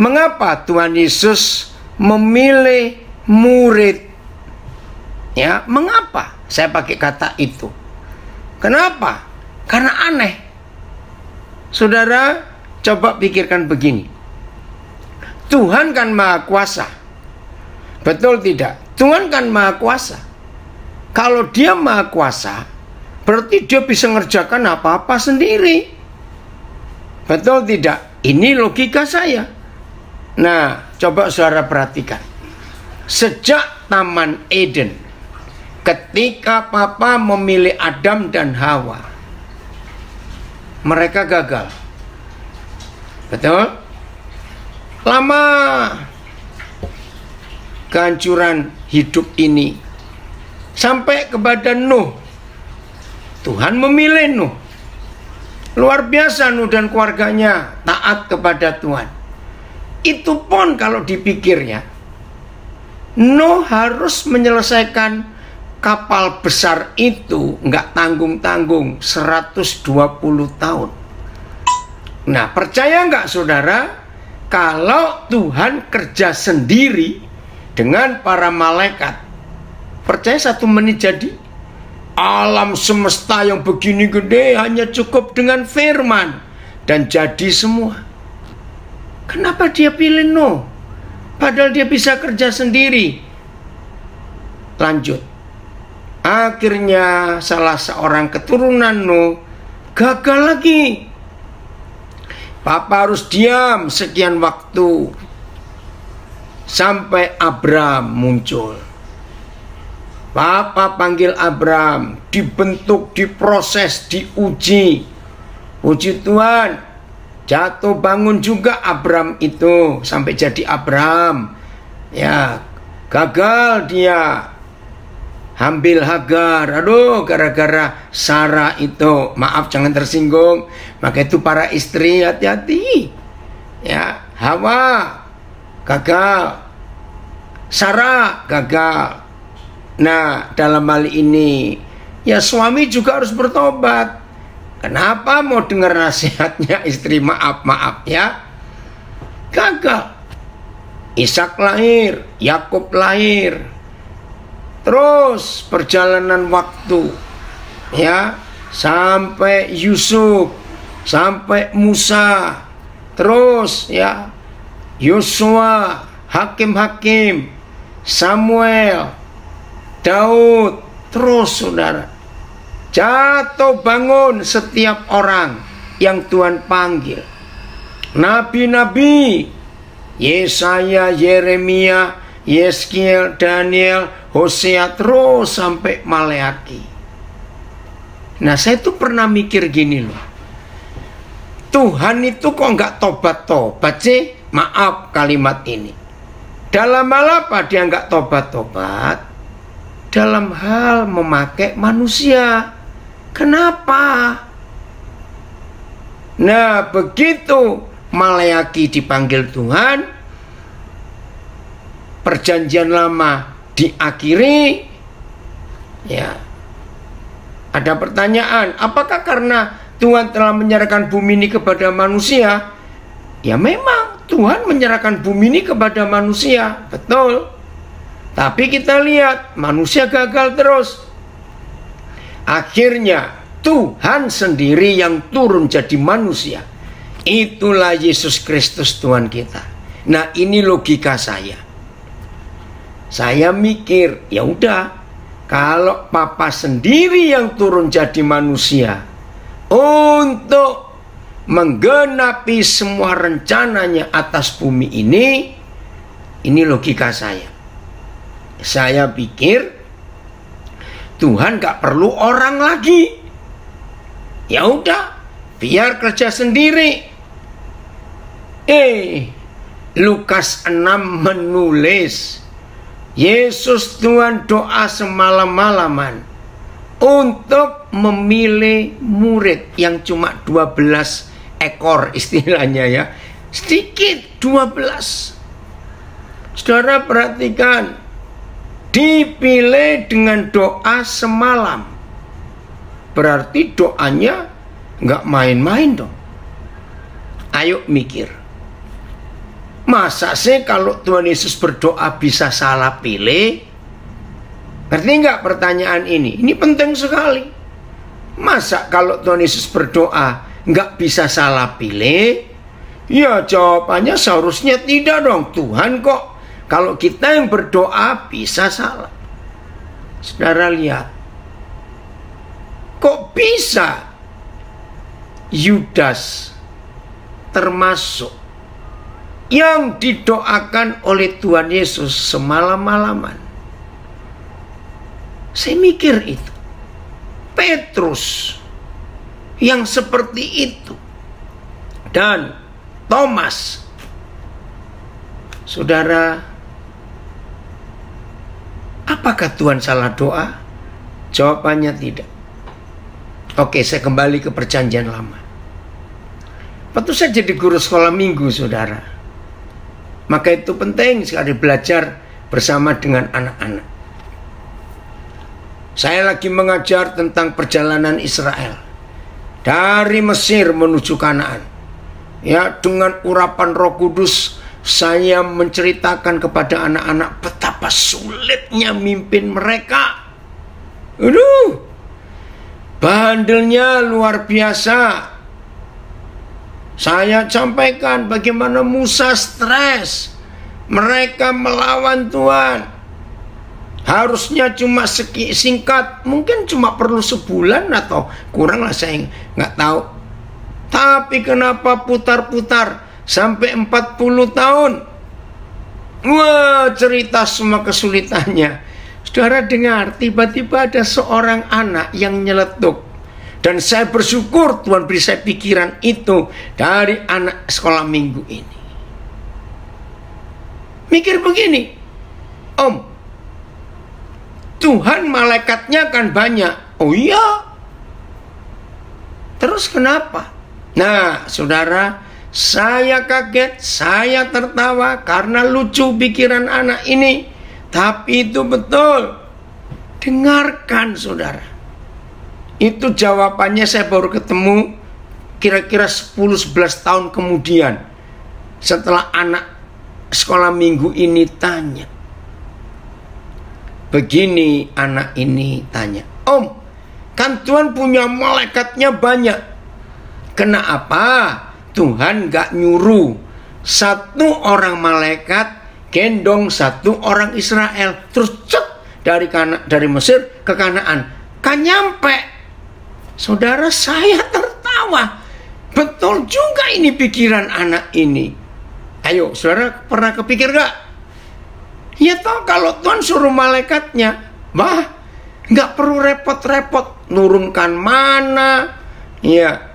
Mengapa Tuhan Yesus memilih murid? Ya, mengapa saya pakai kata itu? Kenapa? Karena aneh. Saudara, coba pikirkan begini. Tuhan kan Maha Kuasa. Betul tidak? Tuhan kan Maha Kuasa. Kalau Dia Maha Kuasa, berarti Dia bisa ngerjakan apa-apa sendiri. Betul tidak? Ini logika saya. Nah, coba saudara perhatikan. Sejak Taman Eden, ketika Papa memilih Adam dan Hawa, mereka gagal. Betul? Lama kehancuran hidup ini sampai kepada Nuh. Tuhan memilih Nuh. Luar biasa Nuh dan keluarganya taat kepada Tuhan. Itu pun kalau dipikirnya, Nuh harus menyelesaikan kapal besar itu nggak tanggung-tanggung 120 tahun. Nah, percaya nggak saudara, kalau Tuhan kerja sendiri dengan para malaikat, percaya 1 menit jadi? Alam semesta yang begini gede hanya cukup dengan firman dan jadi semua. Kenapa Dia pilih Nuh? Padahal Dia bisa kerja sendiri. Lanjut. Akhirnya salah seorang keturunan Nuh gagal lagi. Papa harus diam sekian waktu sampai Abram muncul. Papa panggil Abram, dibentuk, diproses, diuji. Puji Tuhan, jatuh bangun juga Abram itu sampai jadi Abram. Ya, gagal dia ambil Hagar. Aduh, gara-gara Sarah itu. Maaf, jangan tersinggung. Maka itu para istri hati-hati. Ya, Hawa gagal, Sarah gagal. Nah, dalam hal ini ya suami juga harus bertobat. Kenapa mau dengar nasihatnya istri? Maaf ya, gagal. Ishak lahir, Yakub lahir. Terus perjalanan waktu ya, sampai Yusuf, sampai Musa, terus ya Yosua, hakim-hakim, Samuel, Daud, terus saudara, jatuh bangun setiap orang yang Tuhan panggil. Nabi-nabi, Yesaya, Yeremia, Yeskiel, Daniel, Hosea, terus sampai Maleaki. Nah, saya tuh pernah mikir gini loh, Tuhan itu kok nggak tobat-tobat sih? Maaf kalimat ini. Dalam hal apa Dia nggak tobat-tobat? Dalam hal memakai manusia. Kenapa? Nah, begitu Maleaki dipanggil Tuhan, perjanjian lama diakhiri. Ya, ada pertanyaan, apakah karena Tuhan telah menyerahkan bumi ini kepada manusia? Ya memang Tuhan menyerahkan bumi ini kepada manusia, betul. Tapi kita lihat manusia gagal terus. Akhirnya Tuhan sendiri yang turun jadi manusia. Itulah Yesus Kristus Tuhan kita. Nah, ini logika saya. Saya mikir, ya udah, kalau Papa sendiri yang turun jadi manusia untuk menggenapi semua rencananya atas bumi ini logika saya. Saya pikir Tuhan gak perlu orang lagi. Ya udah, biar kerja sendiri. Lukas 6 menulis, Yesus Tuhan doa semalam-malaman untuk memilih murid yang cuma 12 ekor istilahnya ya. Sedikit 12. Saudara perhatikan, dipilih dengan doa semalam. Berarti doanya nggak main-main dong. Ayo mikir. Masa sih kalau Tuhan Yesus berdoa bisa salah pilih? Ngerti nggak pertanyaan ini? Ini penting sekali. Masa kalau Tuhan Yesus berdoa nggak bisa salah pilih? Ya jawabannya seharusnya tidak dong. Tuhan kok kalau kita yang berdoa bisa salah. Saudara lihat, kok bisa Yudas termasuk yang didoakan oleh Tuhan Yesus semalam-malaman? Saya mikir itu. Petrus yang seperti itu. Dan Thomas. Saudara, apakah Tuhan salah doa? Jawabannya tidak. Oke, saya kembali ke perjanjian lama. Waktu saya jadi guru sekolah minggu, saudara, maka itu penting sekali belajar bersama dengan anak-anak. Saya lagi mengajar tentang perjalanan Israel dari Mesir menuju Kanaan. Ya, dengan urapan Roh Kudus saya menceritakan kepada anak-anak betapa sulitnya mimpin mereka. Aduh, bandelnya luar biasa. Saya sampaikan bagaimana Musa stres. Mereka melawan Tuhan. Harusnya cuma singkat, mungkin cuma perlu sebulan atau kurang lah, saya nggak tahu. Tapi kenapa putar-putar sampai 40 tahun? Wah, cerita semua kesulitannya. Saudara dengar, tiba-tiba ada seorang anak yang nyeletuk. Dan saya bersyukur Tuhan beri saya pikiran itu dari anak sekolah minggu ini. Mikir begini, Om, Tuhan malaikatnya kan banyak. Oh iya. Terus kenapa? Nah, saudara, saya kaget, saya tertawa karena lucu pikiran anak ini. Tapi itu betul. Dengarkan, saudara. Itu jawabannya saya baru ketemu kira-kira 10-11 tahun kemudian. Setelah anak sekolah minggu ini tanya. Begini anak ini tanya, Om, kan Tuhan punya malaikatnya banyak. Kenapa Tuhan gak nyuruh satu orang malaikat gendong satu orang Israel terus cet dari Mesir ke Kanaan? Kan nyampe. Saudara, saya tertawa. Betul juga ini pikiran anak ini. Ayo, saudara pernah kepikir gak? Ya toh kalau Tuhan suruh malaikatnya, nggak perlu repot-repot nurunkan mana. Ya,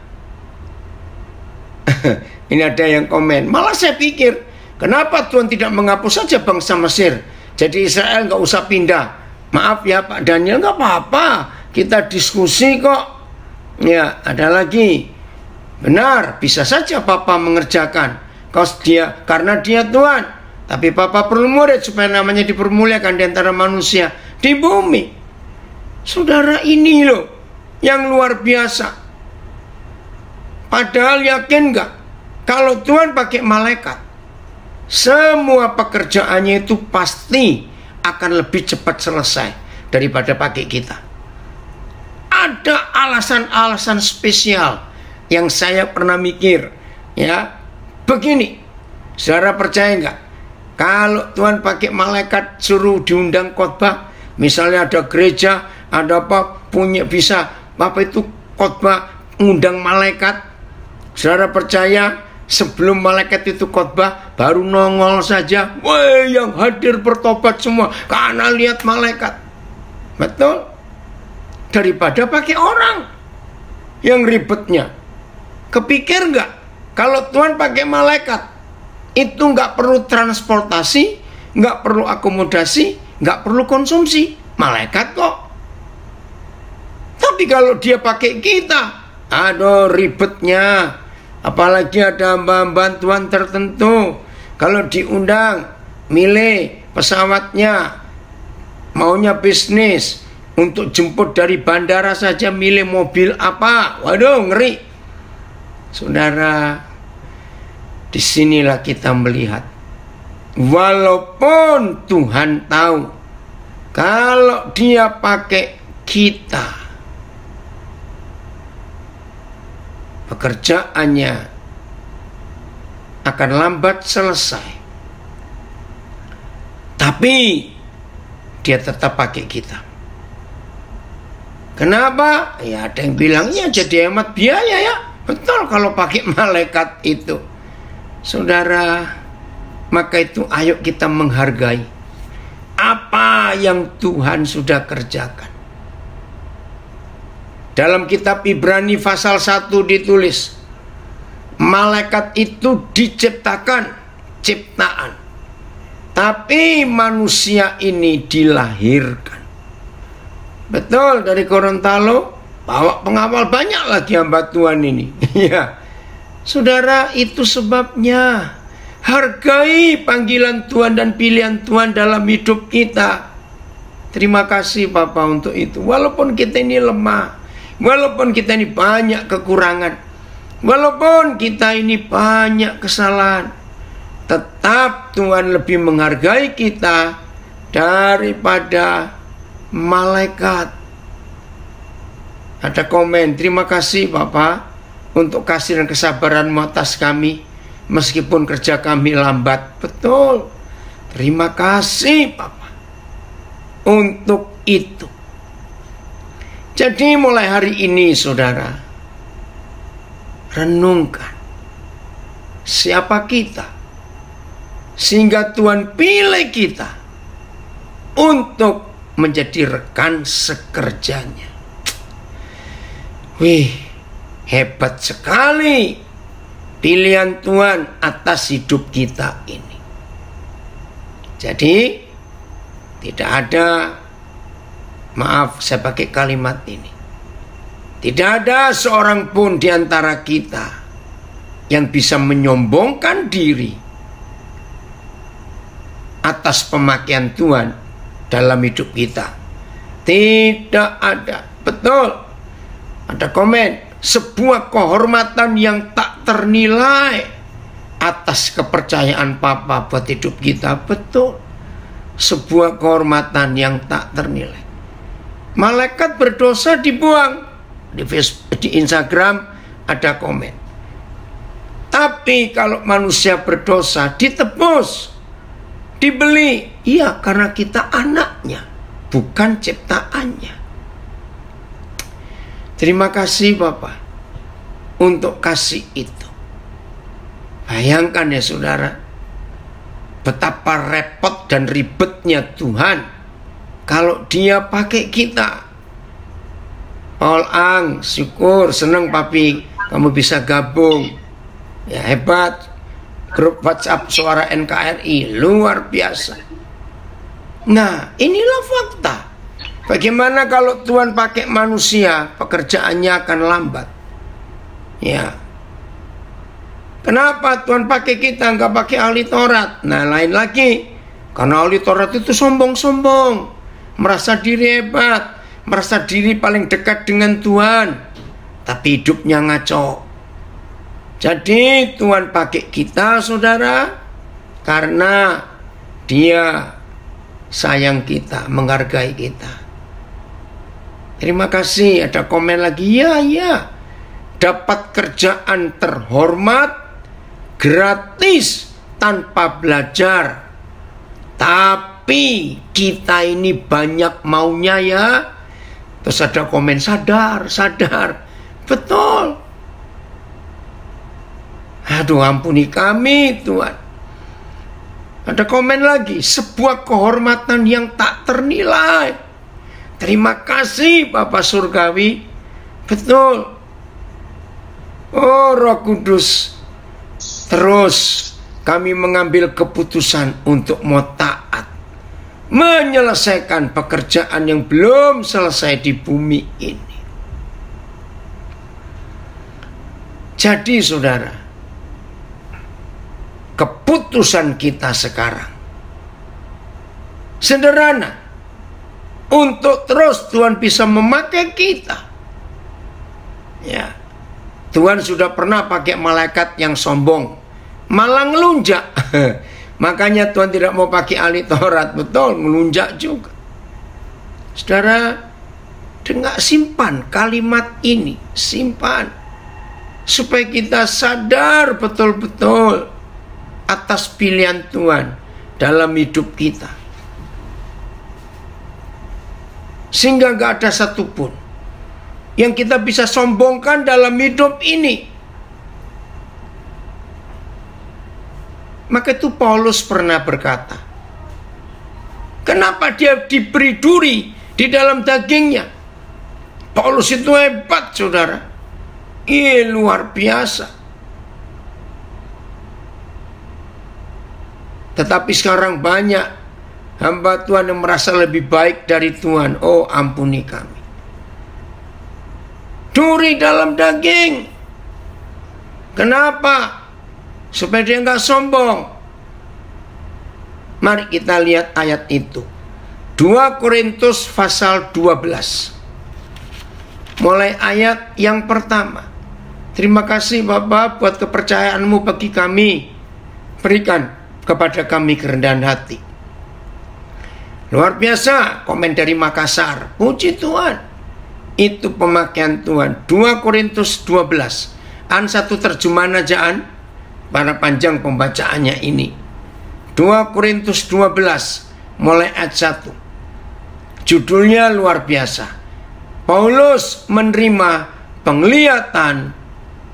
ini ada yang komen. Malah saya pikir, kenapa Tuhan tidak menghapus saja bangsa Mesir? Jadi Israel nggak usah pindah. Maaf ya Pak Daniel, nggak apa-apa. Kita diskusi kok. Ya, ada lagi. Benar, bisa saja Papa mengerjakan. Karena dia Tuhan. Tapi Papa perlu murid supaya namanya dipermuliakan di antara manusia di bumi. Saudara, ini loh yang luar biasa. Padahal yakin gak? Kalau Tuhan pakai malaikat, semua pekerjaannya itu pasti akan lebih cepat selesai daripada pakai kita. Ada alasan-alasan spesial yang saya pernah mikir. Ya, begini, saudara percaya nggak? Kalau Tuhan pakai malaikat suruh diundang khotbah, misalnya ada gereja, ada apa, bisa itu khotbah undang malaikat. Saudara percaya sebelum malaikat itu khotbah baru nongol saja, wah yang hadir bertobat semua karena lihat malaikat. Betul? Daripada pakai orang yang ribetnya. Kepikir nggak kalau Tuhan pakai malaikat? Itu nggak perlu transportasi, nggak perlu akomodasi, nggak perlu konsumsi. Malaikat kok. Tapi kalau dia pakai kita, aduh ribetnya. Apalagi ada bantuan tertentu. Kalau diundang, milih pesawatnya, maunya bisnis, untuk jemput dari bandara saja milih mobil apa. Waduh, ngeri. Saudara, disinilah kita melihat walaupun Tuhan tahu kalau dia pakai kita, pekerjaannya akan lambat selesai. Tapi dia tetap pakai kita. Kenapa? Ya ada yang bilang ya jadi hemat biaya ya. Betul kalau pakai malaikat itu. Saudara, maka itu ayo kita menghargai apa yang Tuhan sudah kerjakan. Dalam kitab Ibrani pasal 1 ditulis, malaikat itu diciptakan ciptaan, tapi manusia ini dilahirkan. Betul, dari Gorontalo bawa pengawal banyak lagi hamba Tuhan ini. Ya, saudara, itu sebabnya hargai panggilan Tuhan dan pilihan Tuhan dalam hidup kita. Terima kasih Bapak untuk itu. Walaupun kita ini lemah, walaupun kita ini banyak kekurangan, walaupun kita ini banyak kesalahan, tetap Tuhan lebih menghargai kita daripada malaikat. Ada komen, terima kasih Bapak untuk kasih dan kesabaranmu atas kami, meskipun kerja kami lambat. Betul, terima kasih Bapak untuk itu. Jadi mulai hari ini saudara, renungkan siapa kita, sehingga Tuhan pilih kita untuk menjadi rekan sekerjanya. Wih, hebat sekali pilihan Tuhan atas hidup kita ini. Jadi tidak ada, maaf saya pakai kalimat ini, tidak ada seorang pun di antara kita yang bisa menyombongkan diri atas pemakaian Tuhan dalam hidup kita. Tidak ada. Betul. Ada komen, sebuah kehormatan yang tak ternilai atas kepercayaan Papa buat hidup kita. Betul. Sebuah kehormatan yang tak ternilai. Malaikat berdosa dibuang. Di Facebook, di Instagram ada komen. Tapi kalau manusia berdosa ditebus, dibeli. Iya, karena kita anaknya, bukan ciptaannya. Terima kasih Bapak untuk kasih itu. Bayangkan ya saudara, betapa repot dan ribetnya Tuhan kalau dia pakai kita. Paul Ang, syukur, senang Papi kamu bisa gabung. Ya hebat. Grup WhatsApp Suara NKRI luar biasa. Nah, inilah fakta. Bagaimana kalau Tuhan pakai manusia, pekerjaannya akan lambat. Ya. Kenapa Tuhan pakai kita, nggak pakai ahli Taurat? Nah, lain lagi. Karena ahli Taurat itu sombong-sombong, merasa diri hebat, merasa diri paling dekat dengan Tuhan, tapi hidupnya ngaco. Jadi Tuhan pakai kita saudara, karena Dia sayang kita, menghargai kita. Terima kasih. Ada komen lagi, ya, dapat kerjaan terhormat, gratis, tanpa belajar. Tapi kita ini banyak maunya ya. Terus ada komen, sadar. Betul. Aduh, ampuni kami Tuhan. Ada komen lagi, sebuah kehormatan yang tak ternilai. Terima kasih Bapak Surgawi. Betul. Oh Roh Kudus, terus kami mengambil keputusan untuk mau taat, menyelesaikan pekerjaan yang belum selesai di bumi ini. Jadi saudara, keputusan kita sekarang sederhana, untuk terus Tuhan bisa memakai kita. Ya, Tuhan sudah pernah pakai malaikat yang sombong, malah ngelunjak. Makanya Tuhan tidak mau pakai ahli Taurat, betul, melunjak juga. Saudara, dengar, simpan kalimat ini, simpan, supaya kita sadar betul-betul atas pilihan Tuhan dalam hidup kita. Sehingga gak ada satupun yang kita bisa sombongkan dalam hidup ini. Maka itu Paulus pernah berkata, kenapa dia diberi duri di dalam dagingnya? Paulus itu hebat, saudara. Luar biasa. Tetapi sekarang banyak hamba Tuhan yang merasa lebih baik dari Tuhan. Oh, ampuni kami. Duri dalam daging. Kenapa? Supaya dia nggak sombong. Mari kita lihat ayat itu. 2 Korintus pasal 12. Mulai ayat yang pertama. Terima kasih Bapak buat kepercayaanmu bagi kami. Berikan kepada kami kerendahan hati. Luar biasa komen dari Makassar. Puji Tuhan. Itu pemakaian Tuhan. 2 Korintus 12. Satu terjemahan ajaan. Para panjang pembacaannya ini. 2 Korintus 12 mulai ayat 1. Judulnya luar biasa. Paulus menerima penglihatan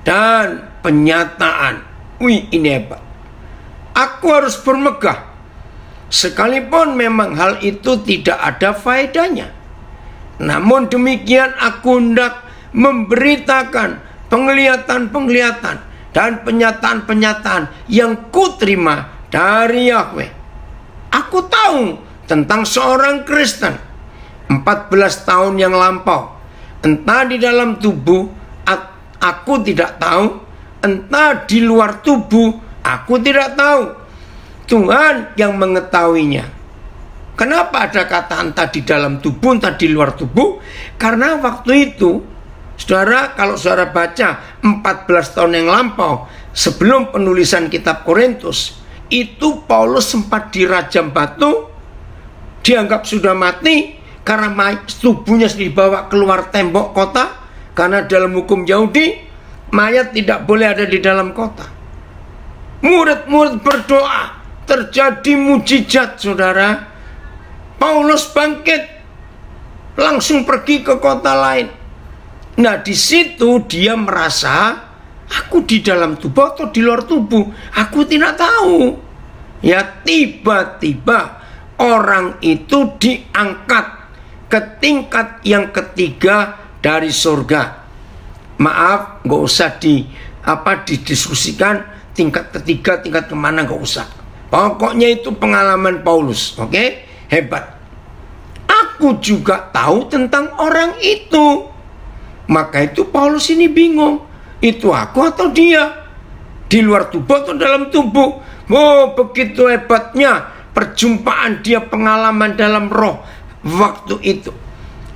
dan penyataan. Wih, ini hebat. Aku harus bermegah, sekalipun memang hal itu tidak ada faedahnya. Namun demikian aku hendak memberitakan penglihatan-penglihatan dan penyataan-penyataan yang kuterima dari Yahweh. Aku tahu tentang seorang Kristen 14 tahun yang lampau. Entah di dalam tubuh aku tidak tahu, entah di luar tubuh aku tidak tahu. Tuhan yang mengetahuinya. Kenapa ada kata entah di dalam tubuh, entah di luar tubuh? Karena waktu itu, saudara, kalau saudara baca 14 tahun yang lampau sebelum penulisan kitab Korintus, itu Paulus sempat dirajam batu, dianggap sudah mati karena tubuhnya dibawa keluar tembok kota. Karena dalam hukum Yahudi, mayat tidak boleh ada di dalam kota. Murid-murid berdoa, terjadi mujizat, saudara. Paulus bangkit, langsung pergi ke kota lain. Nah, di situ dia merasa, aku di dalam tubuh atau di luar tubuh, aku tidak tahu. Ya, tiba-tiba orang itu diangkat ke tingkat yang ketiga dari surga. Maaf, nggak usah didiskusikan tingkat ketiga, tingkat kemana, nggak usah. Pokoknya itu pengalaman Paulus, oke? Hebat. Aku juga tahu tentang orang itu. Maka itu Paulus ini bingung. Itu aku atau dia? Di luar tubuh atau dalam tubuh? Oh, begitu hebatnya perjumpaan dia, pengalaman dalam roh waktu itu.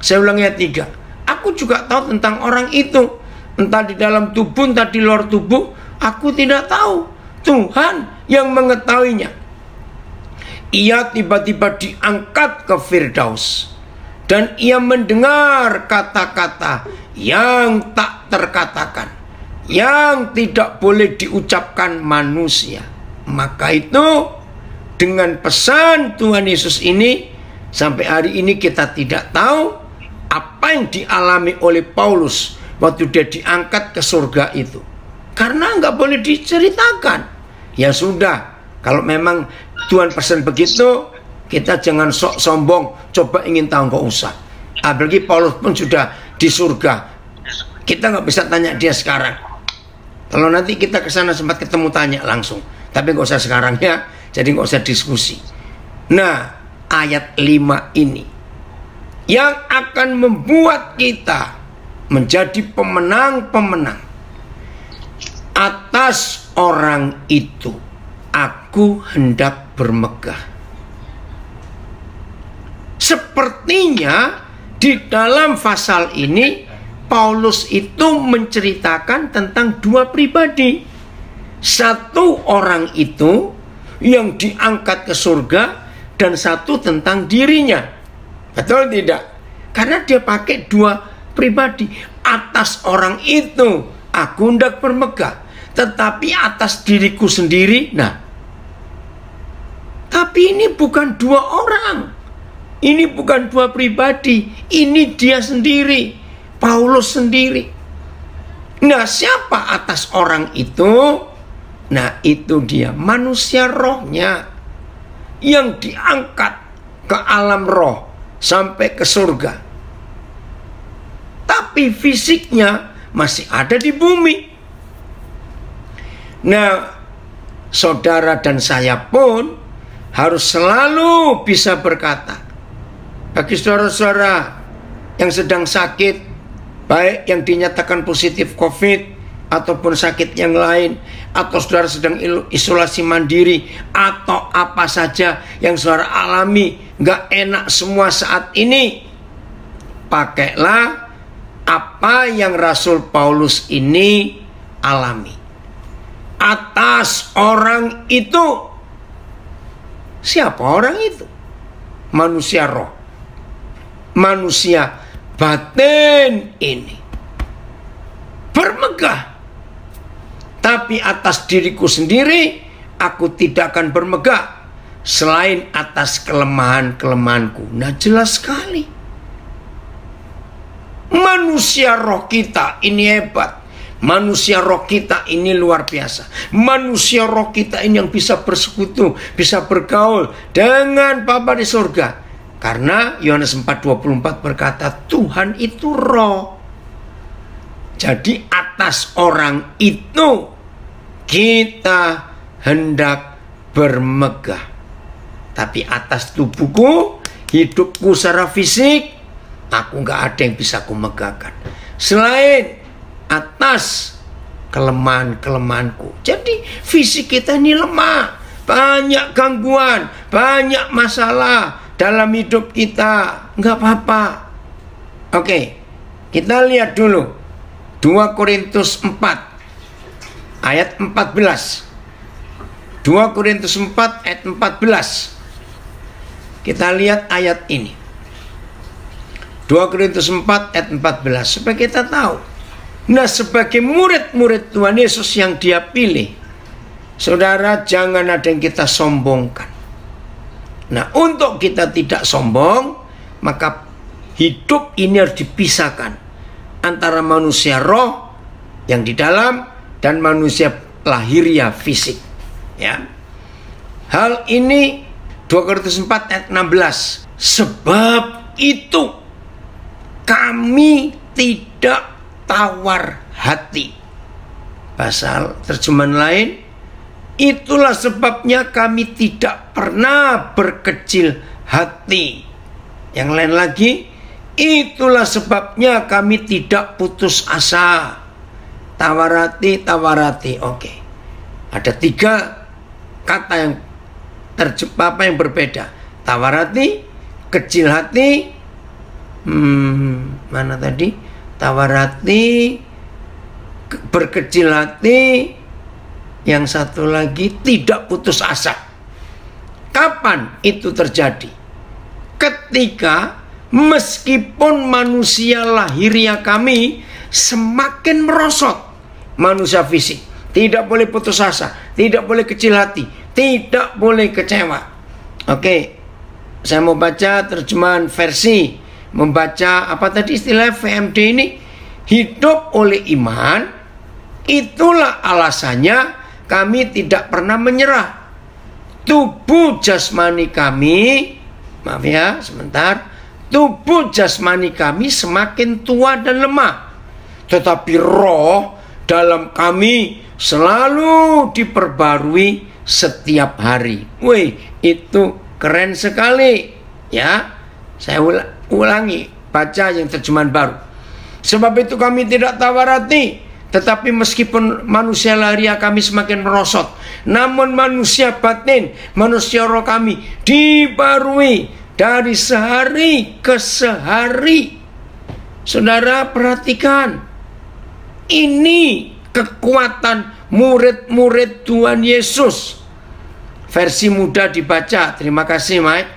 Saya ulang ayat 3. Aku juga tahu tentang orang itu. Entah di dalam tubuh, entah di luar tubuh, aku tidak tahu. Tuhan yang mengetahuinya. Ia tiba-tiba diangkat ke Firdaus. Dan ia mendengar kata-kata yang tak terkatakan, yang tidak boleh diucapkan manusia. Maka itu dengan pesan Tuhan Yesus ini, sampai hari ini kita tidak tahu apa yang dialami oleh Paulus waktu dia diangkat ke surga itu. Karena nggak boleh diceritakan. Ya sudah, kalau memang Tuhan pesan begitu, kita jangan sok sombong, coba ingin tahu, nggak usah. Apalagi Paulus pun sudah di surga. Kita nggak bisa tanya dia sekarang. Kalau nanti kita ke sana sempat ketemu, tanya langsung. Tapi nggak usah sekarang ya. Jadi nggak usah diskusi. Nah, ayat 5 ini yang akan membuat kita menjadi pemenang-pemenang atas orang itu. Aku hendak bermegah. Sepertinya di dalam pasal ini Paulus itu menceritakan tentang dua pribadi. Satu orang itu yang diangkat ke surga dan satu tentang dirinya. Betul tidak? Karena dia pakai dua pribadi. Atas orang itu aku hendak bermegah, tetapi atas diriku sendiri, nah. Tapi ini bukan dua orang. Ini bukan dua pribadi. Ini dia sendiri. Paulus sendiri. Nah, siapa atas orang itu? Nah, itu dia manusia rohnya yang diangkat ke alam roh sampai ke surga. Tapi fisiknya masih ada di bumi. Nah, saudara dan saya pun harus selalu bisa berkata, bagi saudara-saudara yang sedang sakit, baik yang dinyatakan positif COVID ataupun sakit yang lain, atau saudara sedang isolasi mandiri, atau apa saja yang saudara alami, gak enak semua saat ini, pakailah apa yang Rasul Paulus ini alami. Atas orang itu, siapa orang itu? Manusia roh, manusia batin ini bermegah. Tapi atas diriku sendiri aku tidak akan bermegah selain atas kelemahan-kelemahanku. Nah, jelas sekali. Manusia roh kita ini hebat. Manusia roh kita ini luar biasa. Manusia roh kita ini yang bisa bersekutu, bisa bergaul dengan Bapa di surga. Karena Yohanes 4:24 berkata, Tuhan itu roh. Jadi atas orang itu kita hendak bermegah. Tapi atas tubuhku, hidupku secara fisik, aku gak ada yang bisa aku megahkan selain atas kelemahan-kelemahanku. Jadi fisik kita ini lemah, banyak gangguan, banyak masalah dalam hidup kita. Gak apa-apa. Oke, kita lihat dulu 2 Korintus 4 ayat 14. 2 Korintus 4 ayat 14. Kita lihat ayat ini. 2 Korintus 4 ayat 14. Supaya kita tahu. Nah, sebagai murid-murid Tuhan Yesus yang Dia pilih, saudara, jangan ada yang kita sombongkan. Nah, untuk kita tidak sombong, maka hidup ini harus dipisahkan antara manusia roh yang di dalam dan manusia lahiriah fisik. Ya. Hal ini 2 Korintus 4 ayat 16. Sebab itu kami tidak tawar hati. Pasal terjemahan lain, itulah sebabnya kami tidak pernah berkecil hati. Yang lain lagi, itulah sebabnya kami tidak putus asa. Tawarati, tawarati. Oke. Ada 3 kata yang apa yang berbeda. Tawarati, kecil hati. Mana tadi? Tawarati, berkecil hati. Yang satu lagi, tidak putus asa. Kapan itu terjadi? Ketika meskipun manusia lahiriah kami semakin merosot, manusia fisik tidak boleh putus asa, tidak boleh kecil hati, tidak boleh kecewa. Oke, saya mau baca terjemahan versi, membaca apa tadi istilah VMD ini, hidup oleh iman. Itulah alasannya kami tidak pernah menyerah. Tubuh jasmani kami, maaf ya sebentar, tubuh jasmani kami semakin tua dan lemah, tetapi roh dalam kami selalu diperbarui setiap hari. Wih, itu keren sekali. Ya, saya ulangi, baca yang terjemahan baru. Sebab itu kami tidak tawar hati, tetapi meskipun manusia lahiriah kami semakin merosot, namun manusia batin, manusia roh kami dibarui dari sehari ke sehari. Saudara perhatikan, ini kekuatan murid-murid Tuhan Yesus. versi mudah dibaca. Terima kasih Mike.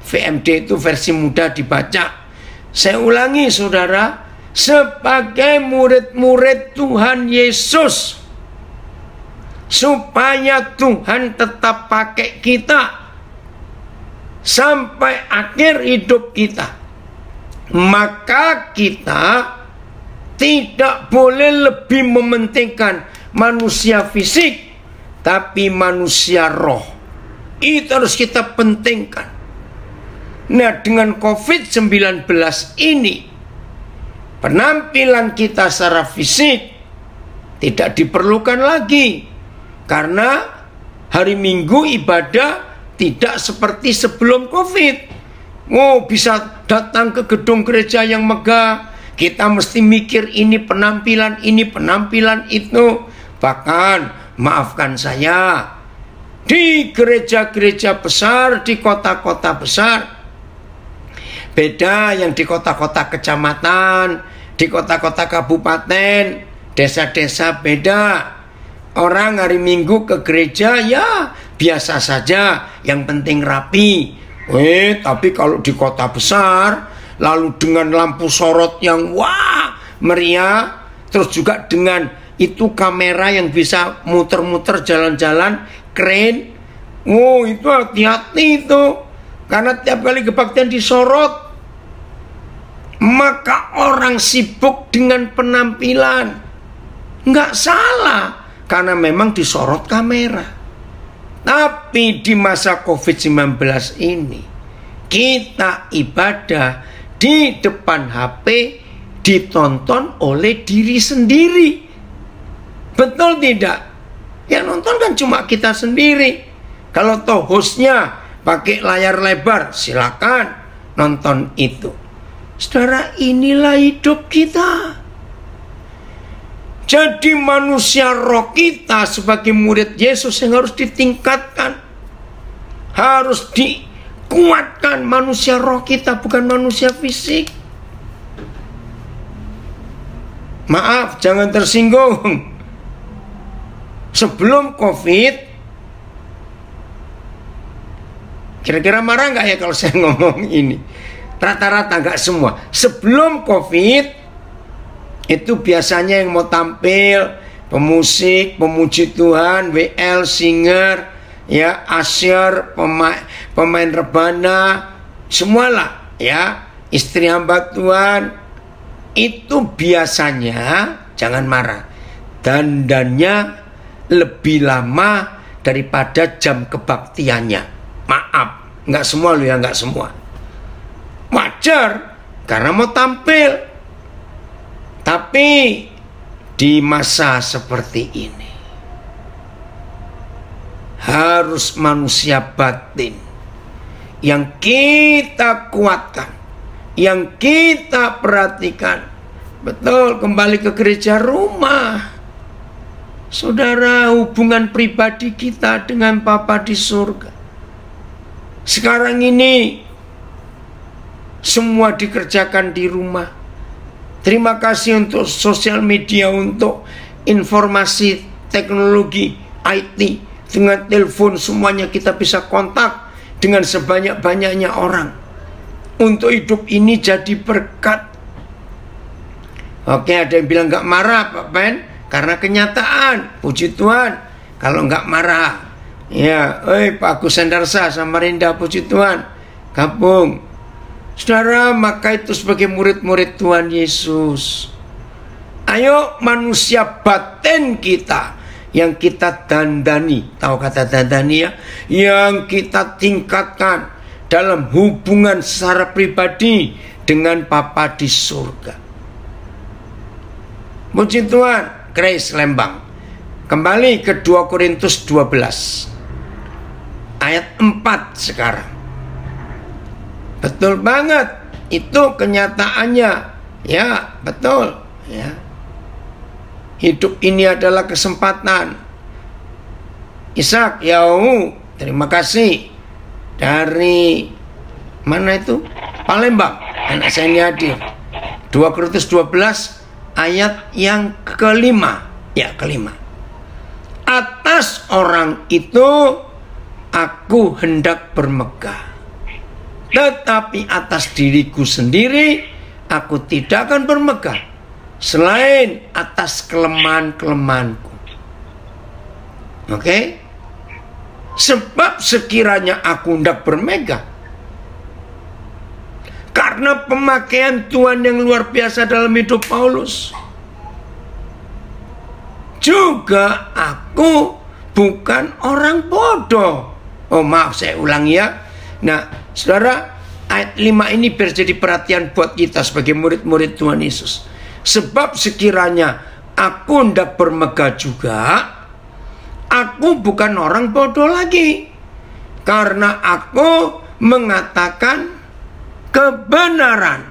VMD itu versi mudah dibaca. Saya ulangi saudara, sebagai murid-murid Tuhan Yesus, supaya Tuhan tetap pakai kita sampai akhir hidup kita, maka kita tidak boleh lebih mementingkan manusia fisik, tapi manusia roh. Itu harus kita pentingkan. Nah, dengan COVID-19 ini, penampilan kita secara fisik tidak diperlukan lagi, karena hari Minggu ibadah tidak seperti sebelum COVID. Oh, bisa datang ke gedung gereja yang megah, kita mesti mikir ini penampilan itu. Bahkan, maafkan saya, di gereja-gereja besar, di kota-kota besar, beda yang di kota-kota kecamatan, di kota-kota kabupaten, desa-desa beda. Orang hari Minggu ke gereja ya biasa saja, yang penting rapi. Tapi kalau di kota besar, lalu dengan lampu sorot yang wah meriah, terus juga dengan itu kamera yang bisa muter-muter jalan-jalan, keren. Itu hati-hati itu, karena tiap kali kebaktian disorot. Maka orang sibuk dengan penampilan, nggak salah, karena memang disorot kamera. Tapi di masa COVID-19 ini, kita ibadah di depan HP ditonton oleh diri sendiri. Betul tidak? Yang nonton kan cuma kita sendiri. Kalau toh hostnya pakai layar lebar, silakan nonton itu. Saudara, inilah hidup kita. Jadi manusia roh kita sebagai murid Yesus yang harus ditingkatkan, harus dikuatkan. Manusia roh kita, bukan manusia fisik. Maaf, jangan tersinggung. Sebelum COVID, kira-kira marah nggak ya kalau saya ngomong ini? Rata-rata nggak semua. Sebelum COVID, itu biasanya yang mau tampil pemusik, pemuji Tuhan, WL, singer, ya, usher, pemain rebana, semualah, ya, istri hamba Tuhan. Itu biasanya, jangan marah, dandannya lebih lama daripada jam kebaktiannya. Maaf, nggak semua loh ya, nggak semua. Wajar, karena mau tampil. Tapi di masa seperti ini harus manusia batin yang kita kuatkan, yang kita perhatikan. Betul, kembali ke gereja rumah. Saudara, hubungan pribadi kita dengan Bapa di surga. Sekarang ini semua dikerjakan di rumah. Terima kasih untuk sosial media, untuk informasi teknologi IT. Dengan telepon semuanya kita bisa kontak dengan sebanyak-banyaknya orang. Untuk hidup ini jadi berkat. Oke, ada yang bilang nggak marah Pak Ben, karena kenyataan. Puji Tuhan. Kalau nggak marah, ya, Pak Agus Sendarsa sama Rinda, puji Tuhan, gabung. Saudara, maka itu sebagai murid-murid Tuhan Yesus, ayo manusia batin kita yang kita dandani. Tahu kata dandani ya? Yang kita tingkatkan dalam hubungan secara pribadi dengan Bapa di surga. Puji Tuhan. Grace Lembang. Kembali ke 2 Korintus 12 ayat 4 sekarang. Betul banget, itu kenyataannya, ya, betul, ya. Hidup ini adalah kesempatan. Ishak, Yahu, terima kasih. Dari mana itu? Palembang, anak saya ini hadir. 2 Korintus 12 ayat yang kelima. Ya, kelima. Atas orang itu aku hendak bermegah. Tetapi atas diriku sendiri aku tidak akan bermegah, selain atas kelemahan-kelemahanku. Oke? Sebab sekiranya aku hendak bermegah, karena pemakaian Tuhan yang luar biasa dalam hidup Paulus, juga aku bukan orang bodoh. Oh maaf, saya ulang ya. Nah, saudara, ayat 5 ini biar jadi perhatian buat kita sebagai murid-murid Tuhan Yesus. Sebab sekiranya aku hendak bermegah juga, aku bukan orang bodoh lagi, karena aku mengatakan kebenaran.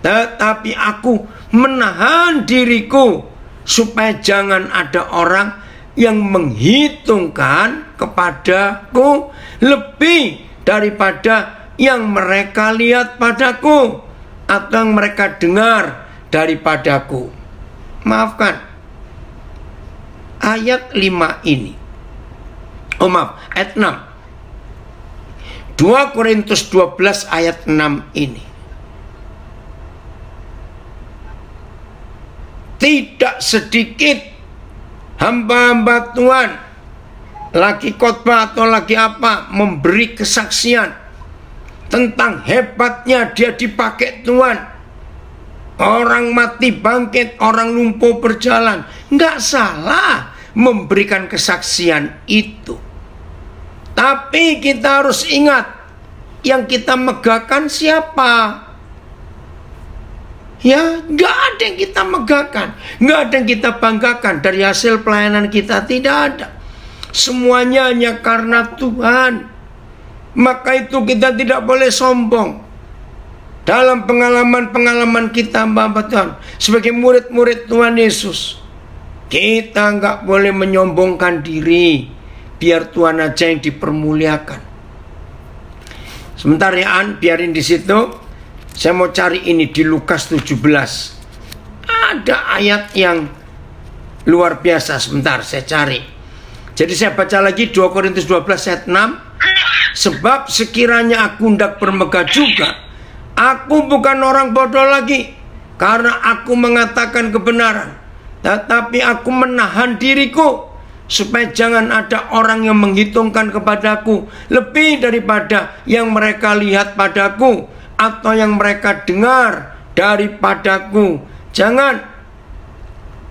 Tetapi aku menahan diriku, supaya jangan ada orang yang menghitungkan kepadaku lebih daripada yang mereka lihat padaku atau yang mereka dengar daripadaku. Maafkan, ayat 5 ini, oh maaf, ayat 6, 2 Korintus 12 ayat 6 ini, tidak sedikit hamba-hamba Tuhan lagi khotbah atau lagi apa memberi kesaksian tentang hebatnya dia dipakai Tuhan. Orang mati bangkit, orang lumpuh berjalan. Nggak salah memberikan kesaksian itu. Tapi kita harus ingat, yang kita megahkan siapa? Ya, nggak ada yang kita megahkan, nggak ada yang kita banggakan dari hasil pelayanan kita, tidak ada. Semuanya hanya karena Tuhan. Maka itu kita tidak boleh sombong dalam pengalaman-pengalaman kita, hamba Tuhan, sebagai murid-murid Tuhan Yesus. Kita nggak boleh menyombongkan diri, biar Tuhan aja yang dipermuliakan. Sebentar ya, biarin di situ. Saya mau cari ini di Lukas 17. Ada ayat yang luar biasa. Sebentar, saya cari. Jadi saya baca lagi 2 Korintus 12 ayat 6. Sebab sekiranya aku hendak bermegah juga, aku bukan orang bodoh lagi, karena aku mengatakan kebenaran. Tetapi aku menahan diriku, supaya jangan ada orang yang menghitungkan kepadaku lebih daripada yang mereka lihat padaku atau yang mereka dengar daripadaku. Jangan.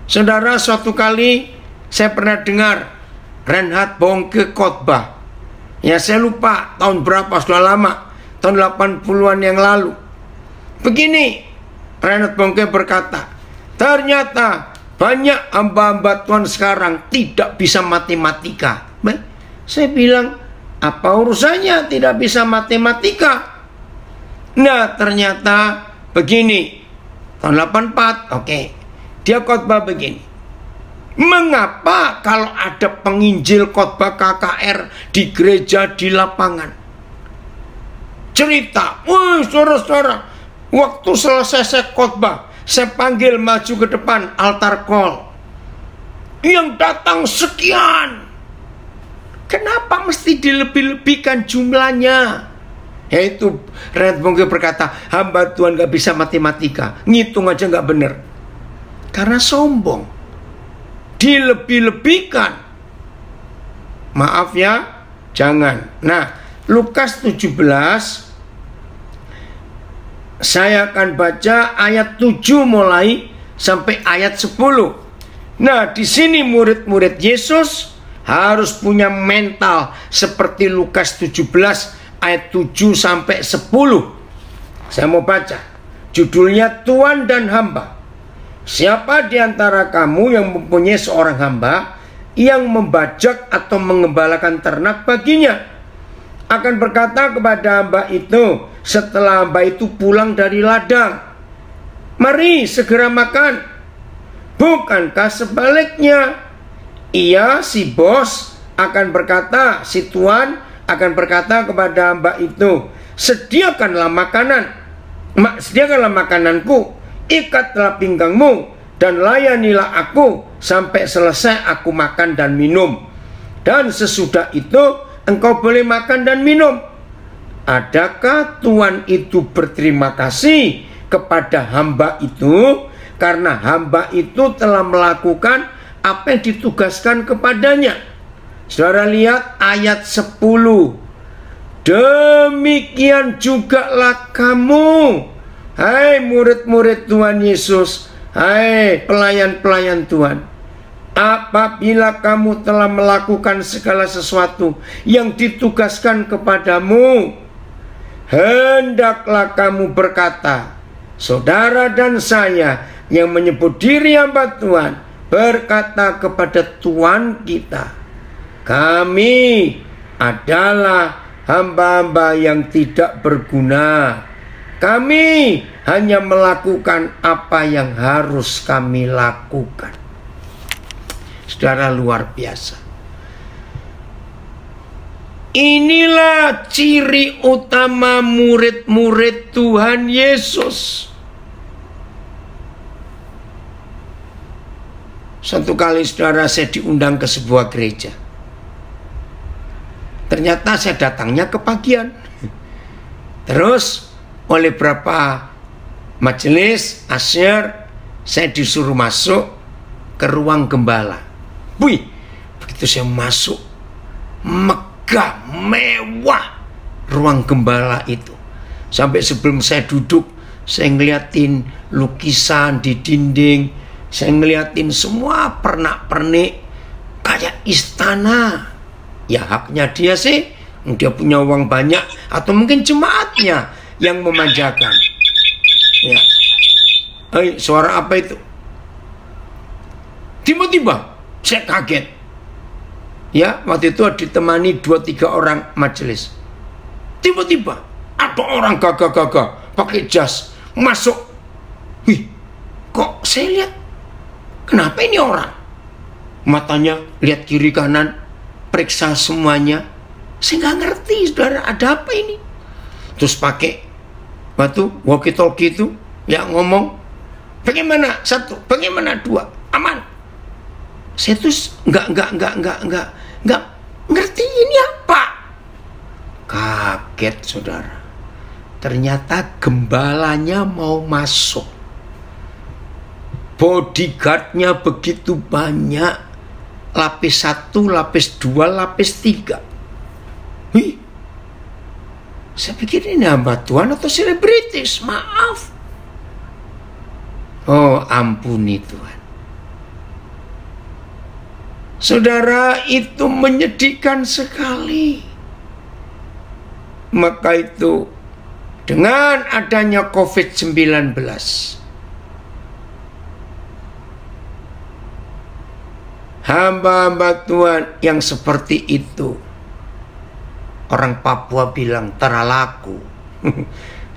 Saudara, suatu kali saya pernah dengar Reinhard Bonnke khotbah. Ya, saya lupa tahun berapa, sudah lama, tahun 80-an yang lalu. Begini, Reinhard Bonnke berkata, ternyata banyak hamba-hamba Tuhan sekarang tidak bisa matematika. Baik, saya bilang, apa urusannya tidak bisa matematika? Nah, ternyata begini, tahun 84, oke, dia khotbah begini. Mengapa kalau ada penginjil khotbah KKR di gereja di lapangan? Cerita, wih saudara-saudara, waktu selesai saya khotbah, saya panggil maju ke depan altar call. Yang datang sekian. Kenapa mesti dilebih-lebihkan jumlahnya? Yaitu Reinhard Bonnke berkata, hamba Tuhan gak bisa matematika, ngitung aja gak bener. Karena sombong, dilebih-lebihkan. Maaf ya, jangan. Nah, Lukas 17, saya akan baca ayat 7 mulai sampai ayat 10. Nah, di sini murid-murid Yesus harus punya mental seperti Lukas 17 ayat 7 sampai 10. Saya mau baca. Judulnya Tuan dan Hamba. Siapa di antara kamu yang mempunyai seorang hamba yang membajak atau mengembalakan ternak baginya, akan berkata kepada hamba itu setelah hamba itu pulang dari ladang, mari segera makan. Bukankah sebaliknya? Ia, si bos, akan berkata, si tuan akan berkata kepada hamba itu, sediakanlah makananku, ikatlah pinggangmu, dan layanilah aku sampai selesai aku makan dan minum. Dan sesudah itu engkau boleh makan dan minum. Adakah tuan itu berterima kasih kepada hamba itu karena hamba itu telah melakukan apa yang ditugaskan kepadanya? Saudara lihat ayat 10. Demikian jugalah kamu, hai murid-murid Tuhan Yesus, hai pelayan-pelayan Tuhan. Apabila kamu telah melakukan segala sesuatu yang ditugaskan kepadamu, hendaklah kamu berkata, saudara dan saya yang menyebut diri hamba Tuhan berkata kepada Tuhan kita, kami adalah hamba-hamba yang tidak berguna. Kami hanya melakukan apa yang harus kami lakukan. Saudara, luar biasa. Inilah ciri utama murid-murid Tuhan Yesus. Satu kali saudara, saya diundang ke sebuah gereja. Ternyata saya datangnya kepagian. Terus oleh beberapa majelis asyir, saya disuruh masuk ke ruang gembala. Wih, begitu saya masuk, megah, mewah ruang gembala itu. Sampai sebelum saya duduk, saya ngeliatin lukisan di dinding, saya ngeliatin semua pernak-pernik kayak istana. Ya haknya dia sih, dia punya uang banyak, atau mungkin jemaatnya yang memanjakan. Ya, suara apa itu? Tiba-tiba saya kaget. Ya, waktu itu ditemani 2-3 orang majelis. Tiba-tiba ada orang gagah-gagah pakai jas masuk. Wih, kok saya lihat, kenapa ini orang? Matanya lihat kiri kanan, periksa semuanya. Saya nggak ngerti, saudara, ada apa ini? Terus pakai walkie-talkie itu, ya ngomong, bagaimana 1, bagaimana 2, aman. Saya tuh nggak ngerti ini apa. Kaget, saudara. Ternyata gembalanya mau masuk. Bodyguardnya begitu banyak. Lapis 1, lapis 2, lapis 3. Wih, saya pikir ini hamba Tuhan atau selebritis. Maaf. Oh, ampuni Tuhan. Saudara, itu menyedihkan sekali. Maka itu, dengan adanya COVID-19, hamba-hamba Tuhan yang seperti itu, orang Papua bilang tara laku.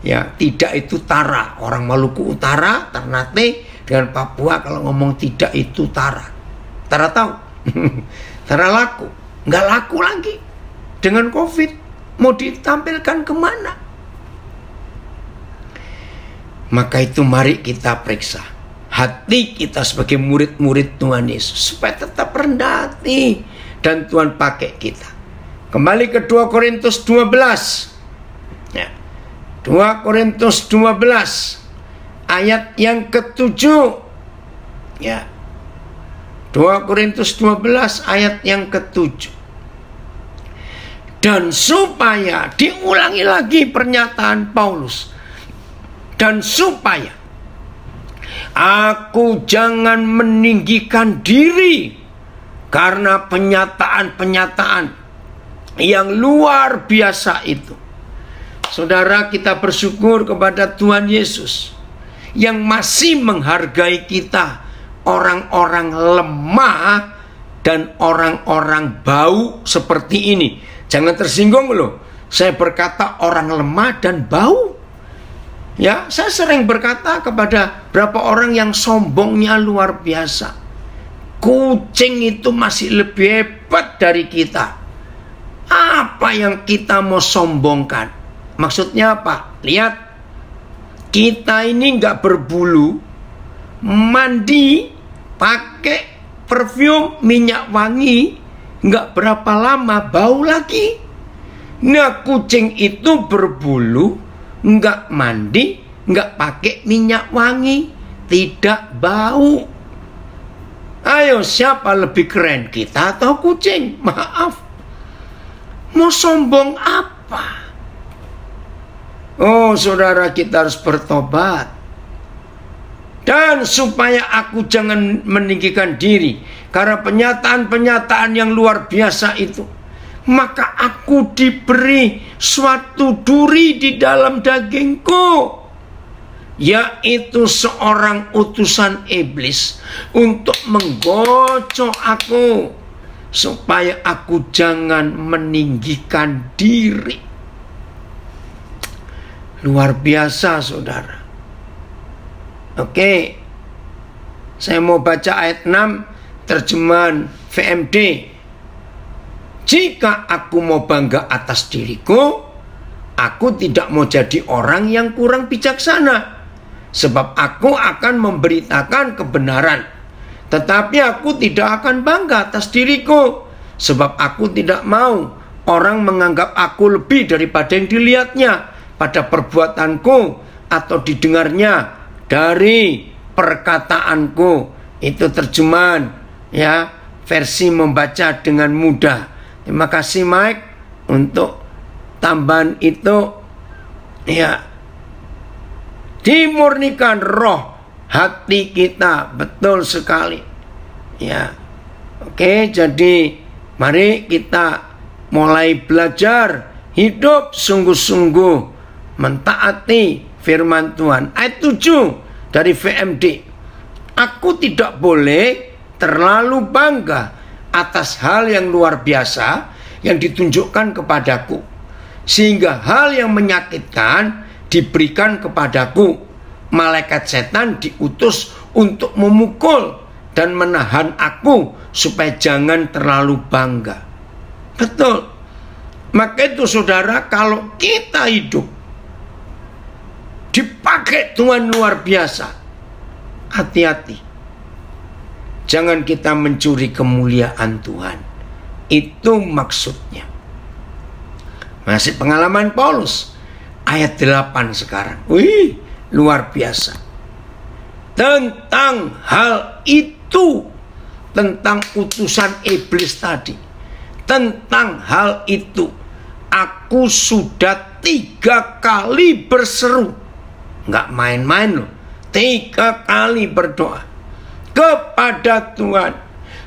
Ya, tidak itu tara. Orang Maluku Utara, Ternate, dengan Papua kalau ngomong tidak itu tara. Tara tahu? Tara laku. Nggak laku lagi. Dengan COVID, mau ditampilkan kemana? Maka itu mari kita periksa hati kita sebagai murid-murid Tuhan Yesus, supaya tetap rendah hati dan Tuhan pakai kita. Kembali ke 2 Korintus 12. Ya. 2 Korintus 12 ayat yang ke-7. Ya. 2 Korintus 12 ayat yang ke-7. Dan supaya, diulangi lagi pernyataan Paulus, dan supaya aku jangan meninggikan diri karena penyataan-penyataan yang luar biasa itu. Saudara, kita bersyukur kepada Tuhan Yesus yang masih menghargai kita, orang-orang lemah dan orang-orang bau seperti ini. Jangan tersinggung loh. Saya berkata orang lemah dan bau. Ya, saya sering berkata kepada berapa orang yang sombongnya luar biasa. Kucing itu masih lebih hebat dari kita. Apa yang kita mau sombongkan? Maksudnya apa? Lihat, kita ini nggak berbulu, mandi, pakai parfum, minyak wangi, nggak berapa lama bau lagi. Nah, kucing itu berbulu, nggak mandi, nggak pakai minyak wangi, tidak bau. Ayo, siapa lebih keren, kita atau kucing? Maaf, mau sombong apa? Oh, saudara, kita harus bertobat. Dan supaya aku jangan meninggikan diri karena pernyataan-pernyataan yang luar biasa itu, maka aku diberi suatu duri di dalam dagingku, yaitu seorang utusan iblis untuk menggocok aku supaya aku jangan meninggikan diri. Luar biasa, saudara. Oke, saya mau baca ayat 6 terjemahan VMD. Jika aku mau bangga atas diriku, aku tidak mau jadi orang yang kurang bijaksana, sebab aku akan memberitakan kebenaran. Tetapi aku tidak akan bangga atas diriku, sebab aku tidak mau orang menganggap aku lebih daripada yang dilihatnya pada perbuatanku atau didengarnya dari perkataanku. Itu terjemahan ya, versi membaca dengan mudah. Terima kasih Mike untuk tambahan itu. Ya, dimurnikan roh hati kita, betul sekali. Ya, oke, jadi mari kita mulai belajar hidup sungguh-sungguh mentaati firman Tuhan. Ayat 7 dari VMD. Aku tidak boleh terlalu bangga atas hal yang luar biasa yang ditunjukkan kepadaku, sehingga hal yang menyakitkan diberikan kepadaku. Malaikat setan diutus untuk memukul dan menahan aku supaya jangan terlalu bangga. Betul. Maka itu saudara, kalau kita hidup dipakai Tuhan luar biasa, hati-hati. Jangan kita mencuri kemuliaan Tuhan. Itu maksudnya. Masih pengalaman Paulus. Ayat 8 sekarang. Wih, luar biasa. Tentang hal itu. Tentang utusan iblis tadi. Tentang hal itu. Aku sudah 3 kali berseru. Nggak main-main loh. 3 kali berdoa kepada Tuhan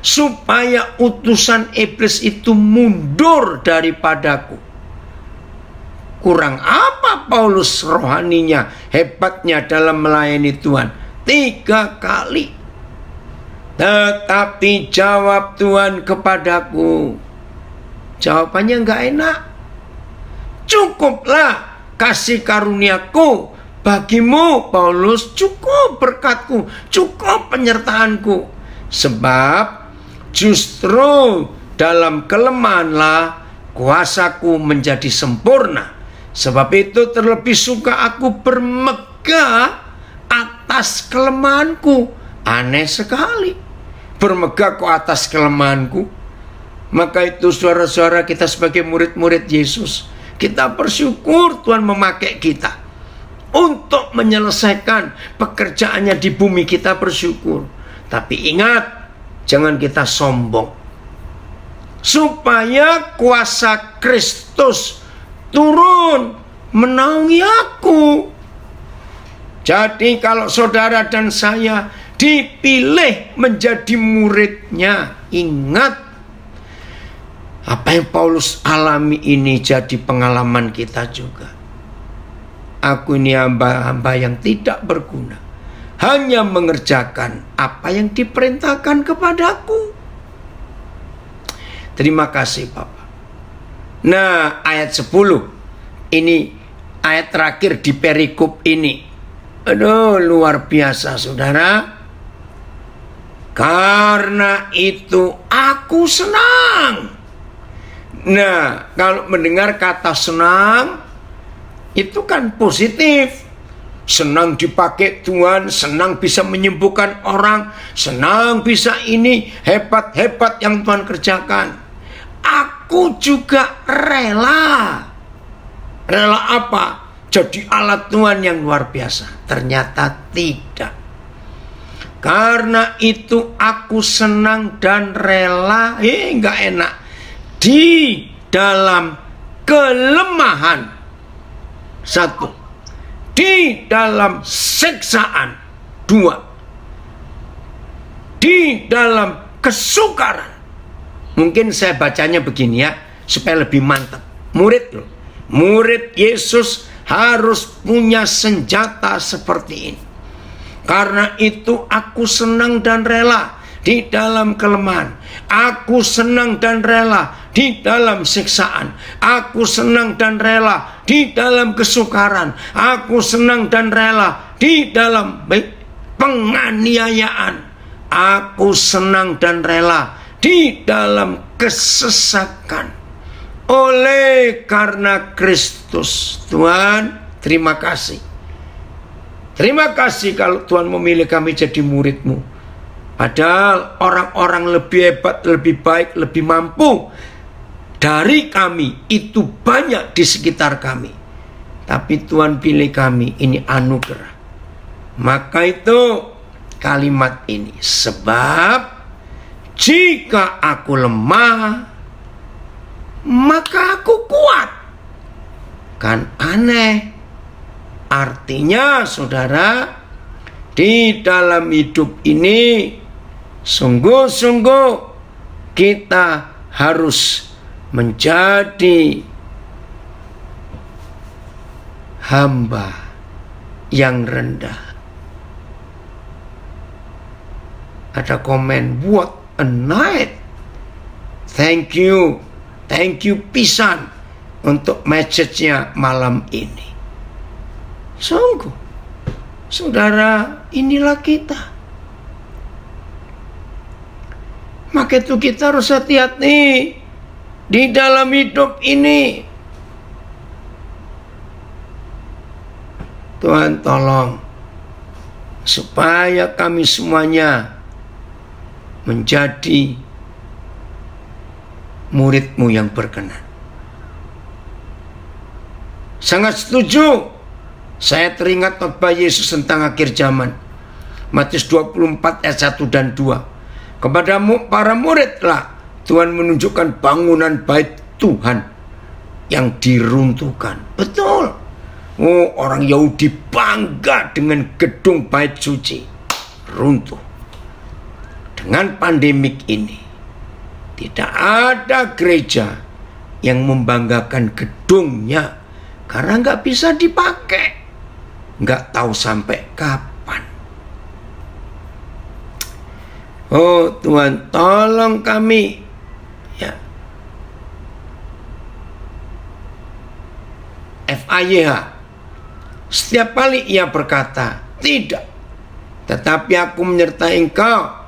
supaya utusan iblis itu mundur daripadaku. Kurang apa Paulus rohaninya, hebatnya dalam melayani Tuhan? 3 kali. Tetapi jawab Tuhan kepadaku, jawabannya nggak enak. Cukuplah kasih karuniaku bagimu Paulus, cukup berkatku, cukup penyertaanku. Sebab justru dalam kelemahanlah kuasaku menjadi sempurna. Sebab itu terlebih suka aku bermegah atas kelemahanku. Aneh sekali, bermegah kok atas kelemahanku. Maka itu saudara-saudara, kita sebagai murid-murid Yesus, kita bersyukur Tuhan memakai kita untuk menyelesaikan pekerjaannya di bumi. Kita bersyukur. Tapi ingat, jangan kita sombong. Supaya kuasa Kristus turun menaungi aku. Jadi kalau saudara dan saya dipilih menjadi muridnya, ingat apa yang Paulus alami ini jadi pengalaman kita juga. Aku ini hamba-hamba yang tidak berguna, hanya mengerjakan apa yang diperintahkan kepadaku. Terima kasih Bapak. Nah, ayat 10 ini ayat terakhir di perikop ini. Aduh, luar biasa saudara. Karena itu aku senang. Nah, kalau mendengar kata senang, itu kan positif. Senang dipakai Tuhan, senang bisa menyembuhkan orang, senang bisa ini, hebat-hebat yang Tuhan kerjakan. aku juga rela. Rela apa? Jadi alat Tuhan yang luar biasa. Ternyata tidak. Karena itu aku senang dan rela. Nggak enak. Di dalam kelemahan. Satu. Di dalam siksaan. Dua. Di dalam kesukaran. Mungkin saya bacanya begini ya, supaya lebih mantap. Murid loh. Murid Yesus harus punya senjata seperti ini. Karena itu aku senang dan rela di dalam kelemahan. Aku senang dan rela di dalam siksaan. Aku senang dan rela di dalam kesukaran. Aku senang dan rela di dalam penganiayaan. Aku senang dan rela di dalam kesesakan. Oleh karena Kristus. Tuhan, terima kasih. Terima kasih kalau Tuhan memilih kami jadi murid-Mu. Padahal orang-orang lebih hebat, lebih baik, lebih mampu dari kami itu banyak di sekitar kami. Tapi Tuhan pilih kami, ini anugerah. Maka itu kalimat ini. Sebab jika aku lemah, maka aku kuat. Kan aneh. Artinya saudara, di dalam hidup ini sungguh-sungguh kita harus menjadi hamba yang rendah. Ada komen, what a night. Thank you pisan untuk message-nya malam ini. Sungguh, saudara, inilah kita. Maka itu kita harus hati-hati di dalam hidup ini. Tuhan tolong supaya kami semuanya menjadi murid-Mu yang berkenan. Sangat setuju. Saya teringat khotbah Yesus tentang akhir zaman. Matius 24 ayat 1 dan 2. Kepada para muridlah Tuhan menunjukkan bangunan bait Tuhan yang diruntuhkan. Betul. Oh, orang Yahudi bangga dengan gedung bait suci. Runtuh. Dengan pandemik ini, tidak ada gereja yang membanggakan gedungnya karena nggak bisa dipakai. Nggak tahu sampai kapan. Oh Tuhan, tolong kami ya. FAYH. Setiap kali ia berkata, tidak, tetapi aku menyertai engkau.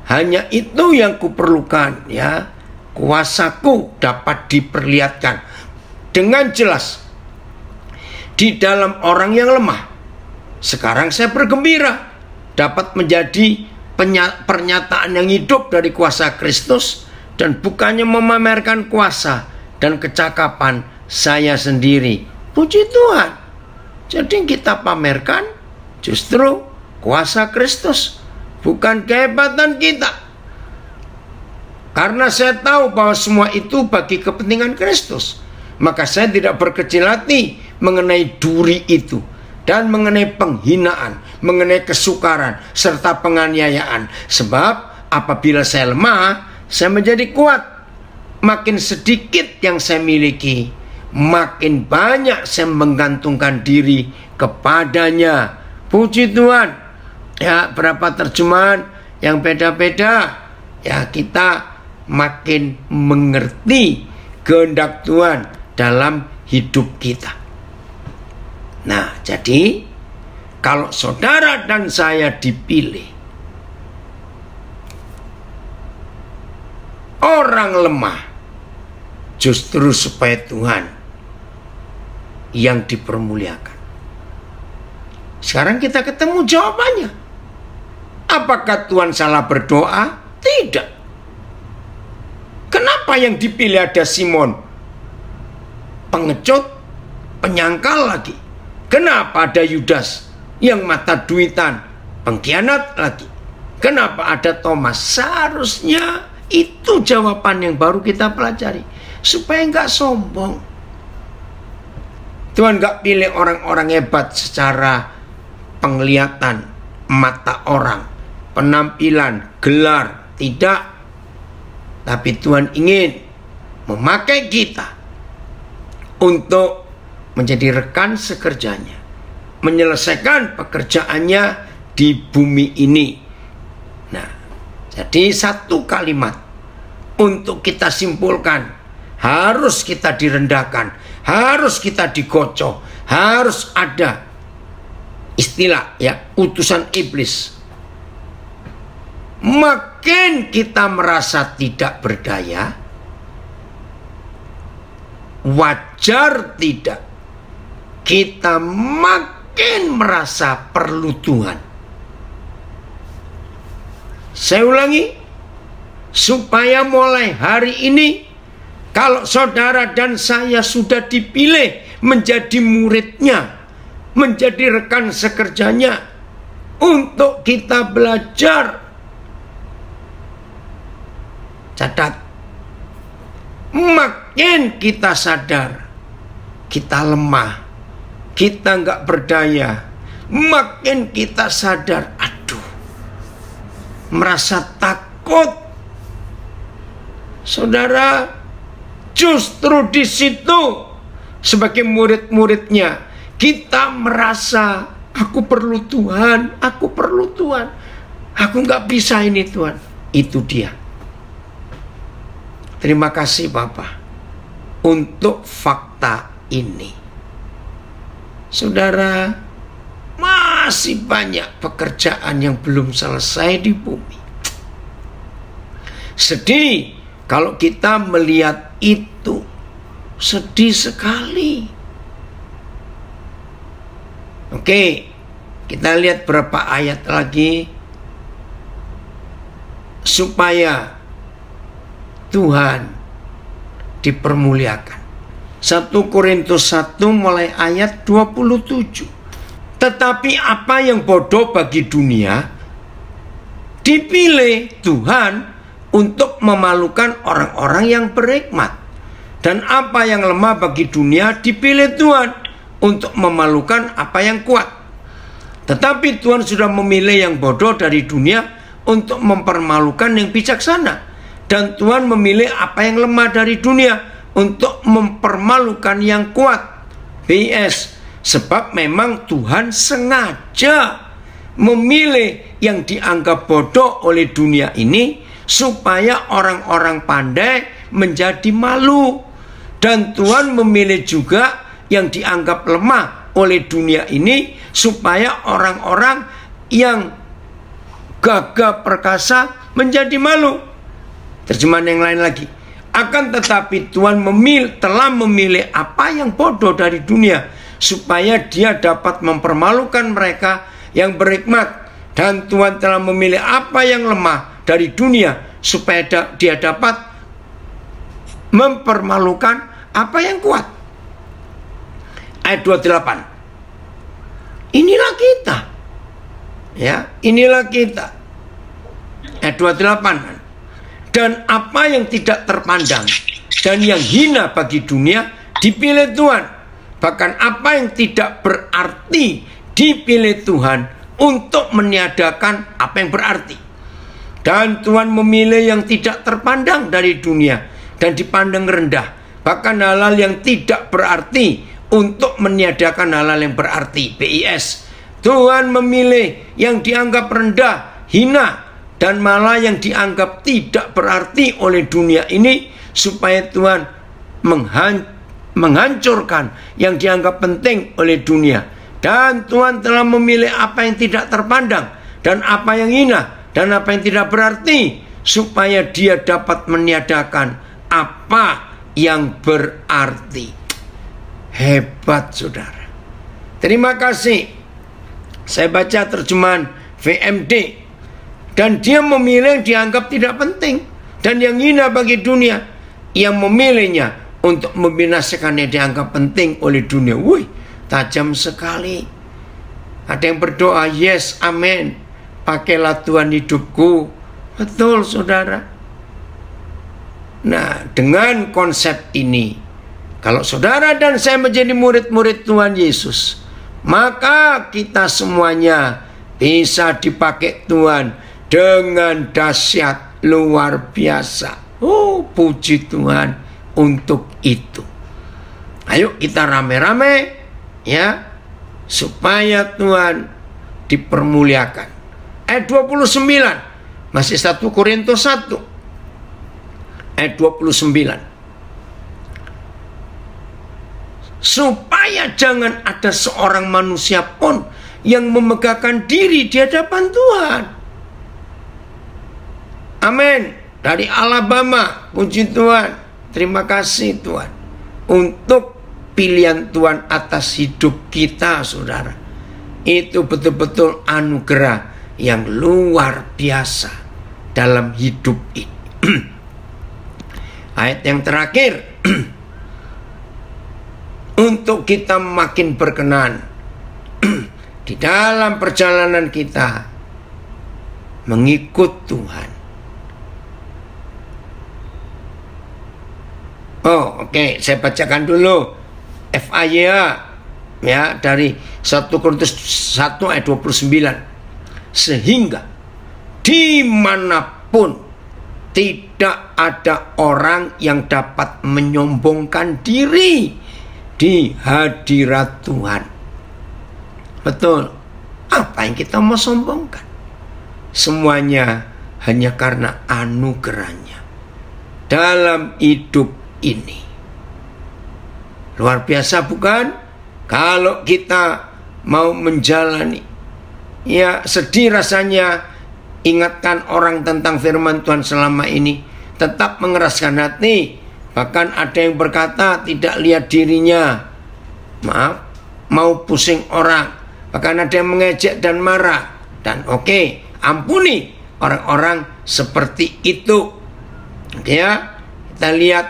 Hanya itu yang kuperlukan ya. Kuasaku dapat diperlihatkan dengan jelas di dalam orang yang lemah. Sekarang saya bergembira dapat menjadi pernyataan yang hidup dari kuasa Kristus dan bukannya memamerkan kuasa dan kecakapan saya sendiri. Puji Tuhan. Jadi kita pamerkan justru kuasa Kristus, bukan kehebatan kita. Karena saya tahu bahwa semua itu bagi kepentingan Kristus, maka saya tidak berkecil hati mengenai duri itu dan mengenai penghinaan, mengenai kesukaran serta penganiayaan. Sebab apabila saya lemah, saya menjadi kuat. Makin sedikit yang saya miliki, makin banyak saya menggantungkan diri kepadanya. Puji Tuhan. Ya, berapa terjemahan yang beda-beda, ya kita makin mengerti kehendak Tuhan dalam hidup kita. Nah, jadi kalau saudara dan saya dipilih orang lemah, justru supaya Tuhan yang dipermuliakan. Sekarang kita ketemu jawabannya. Apakah Tuhan salah berdoa? Tidak. Kenapa Kenapa yang dipilih ada Simon? Pengecut, penyangkal lagi. Kenapa ada Yudas yang mata duitan, pengkhianat lagi? Kenapa ada Thomas? Seharusnya itu jawaban yang baru kita pelajari, supaya nggak sombong. Tuhan nggak pilih orang-orang hebat secara penglihatan, mata orang, penampilan, gelar, tidak. Tapi Tuhan ingin memakai kita untuk menjadi rekan sekerjanya, menyelesaikan pekerjaannya di bumi ini. Nah, jadi satu kalimat untuk kita simpulkan, harus kita direndahkan, harus kita digocok, harus ada istilah utusan iblis. Makin kita merasa tidak berdaya, wajar tidak, kita makin merasa perlu Tuhan. Saya ulangi, supaya mulai hari ini, kalau saudara dan saya sudah dipilih menjadi muridnya, menjadi rekan sekerjanya, untuk kita belajar. Catat, makin kita sadar kita lemah, kita nggak berdaya, makin kita sadar, merasa takut. Saudara, justru di situ sebagai murid-muridnya kita merasa aku perlu Tuhan, aku perlu Tuhan, aku nggak bisa ini Tuhan. Itu dia. Terima kasih Bapak untuk fakta ini. Saudara, masih banyak pekerjaan yang belum selesai di bumi. Sedih kalau kita melihat itu. Sedih sekali. Oke, kita lihat berapa ayat lagi supaya Tuhan dipermuliakan. 1 Korintus 1 mulai ayat 27. Tetapi apa yang bodoh bagi dunia dipilih Tuhan untuk memalukan orang-orang yang berhikmat. Dan apa yang lemah bagi dunia dipilih Tuhan untuk memalukan apa yang kuat. Tetapi Tuhan sudah memilih yang bodoh dari dunia untuk mempermalukan yang bijaksana. Dan Tuhan memilih apa yang lemah dari dunia untuk mempermalukan yang kuat. PS, sebab memang Tuhan sengaja memilih yang dianggap bodoh oleh dunia ini supaya orang-orang pandai menjadi malu. Dan Tuhan memilih juga yang dianggap lemah oleh dunia ini supaya orang-orang yang gagah perkasa menjadi malu. Terjemahan yang lain lagi. Akan tetapi Tuhan telah memilih apa yang bodoh dari dunia supaya dia dapat mempermalukan mereka yang berhikmat. Dan Tuhan telah memilih apa yang lemah dari dunia supaya dia dapat mempermalukan apa yang kuat. Ayat 28. Inilah kita. Ya, inilah kita. Ayat 28. Dan apa yang tidak terpandang dan yang hina bagi dunia dipilih Tuhan. Bahkan apa yang tidak berarti dipilih Tuhan untuk meniadakan apa yang berarti. Dan Tuhan memilih yang tidak terpandang dari dunia dan dipandang rendah, bahkan hal-hal yang tidak berarti untuk meniadakan hal-hal yang berarti. BIS, Tuhan memilih yang dianggap rendah, hina, dan malah yang dianggap tidak berarti oleh dunia ini supaya Tuhan menghancurkan yang dianggap penting oleh dunia. Dan Tuhan telah memilih apa yang tidak terpandang dan apa yang hina dan apa yang tidak berarti supaya dia dapat meniadakan apa yang berarti. Hebat saudara. Terima kasih. Saya baca terjemahan VMD. Dan dia memilih yang dianggap tidak penting dan yang hina bagi dunia yang memilihnya untuk membinasakannya dianggap penting oleh dunia. Wih, tajam sekali. Ada yang berdoa, yes, amin, pakailah Tuhan hidupku. Betul, saudara. Nah, dengan konsep ini, kalau saudara dan saya menjadi murid-murid Tuhan Yesus, maka kita semuanya bisa dipakai Tuhan dengan dahsyat luar biasa. Oh, puji Tuhan untuk itu. Ayo kita rame-rame ya, supaya Tuhan dipermuliakan. Ayat 29, masih 1 Korintus 1 ayat 29. Supaya jangan ada seorang manusia pun yang memegahkan diri di hadapan Tuhan. Amin. Dari Alabama, puji Tuhan. Terima kasih Tuhan untuk pilihan Tuhan atas hidup kita, saudara. Itu betul-betul anugerah yang luar biasa dalam hidup ini. Ayat yang terakhir. Untuk kita makin berkenan di dalam perjalanan kita mengikut Tuhan. Oh, oke, saya bacakan dulu FAYA ya, dari 1 Korintus 1 ayat 29. Sehingga dimanapun tidak ada orang yang dapat menyombongkan diri di hadirat Tuhan. Betul. Apa yang kita mau sombongkan? Semuanya hanya karena anugerahnya dalam hidup ini. Luar biasa bukan? Kalau kita mau menjalani, ya sedih rasanya ingatkan orang tentang firman Tuhan selama ini. Tetap mengeraskan hati. Bahkan ada yang berkata tidak lihat dirinya, maaf, mau pusing orang. Bahkan ada yang mengejek dan marah. Dan oke, ampuni orang-orang seperti itu. Oke ya, kita lihat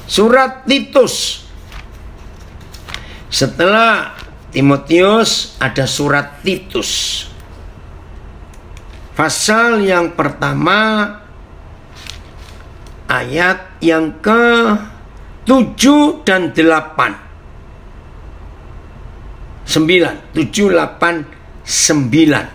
surat Titus. Setelah Timotius ada surat Titus. Pasal yang pertama, ayat yang ke-7 dan 8. 9, 7, 8, 9.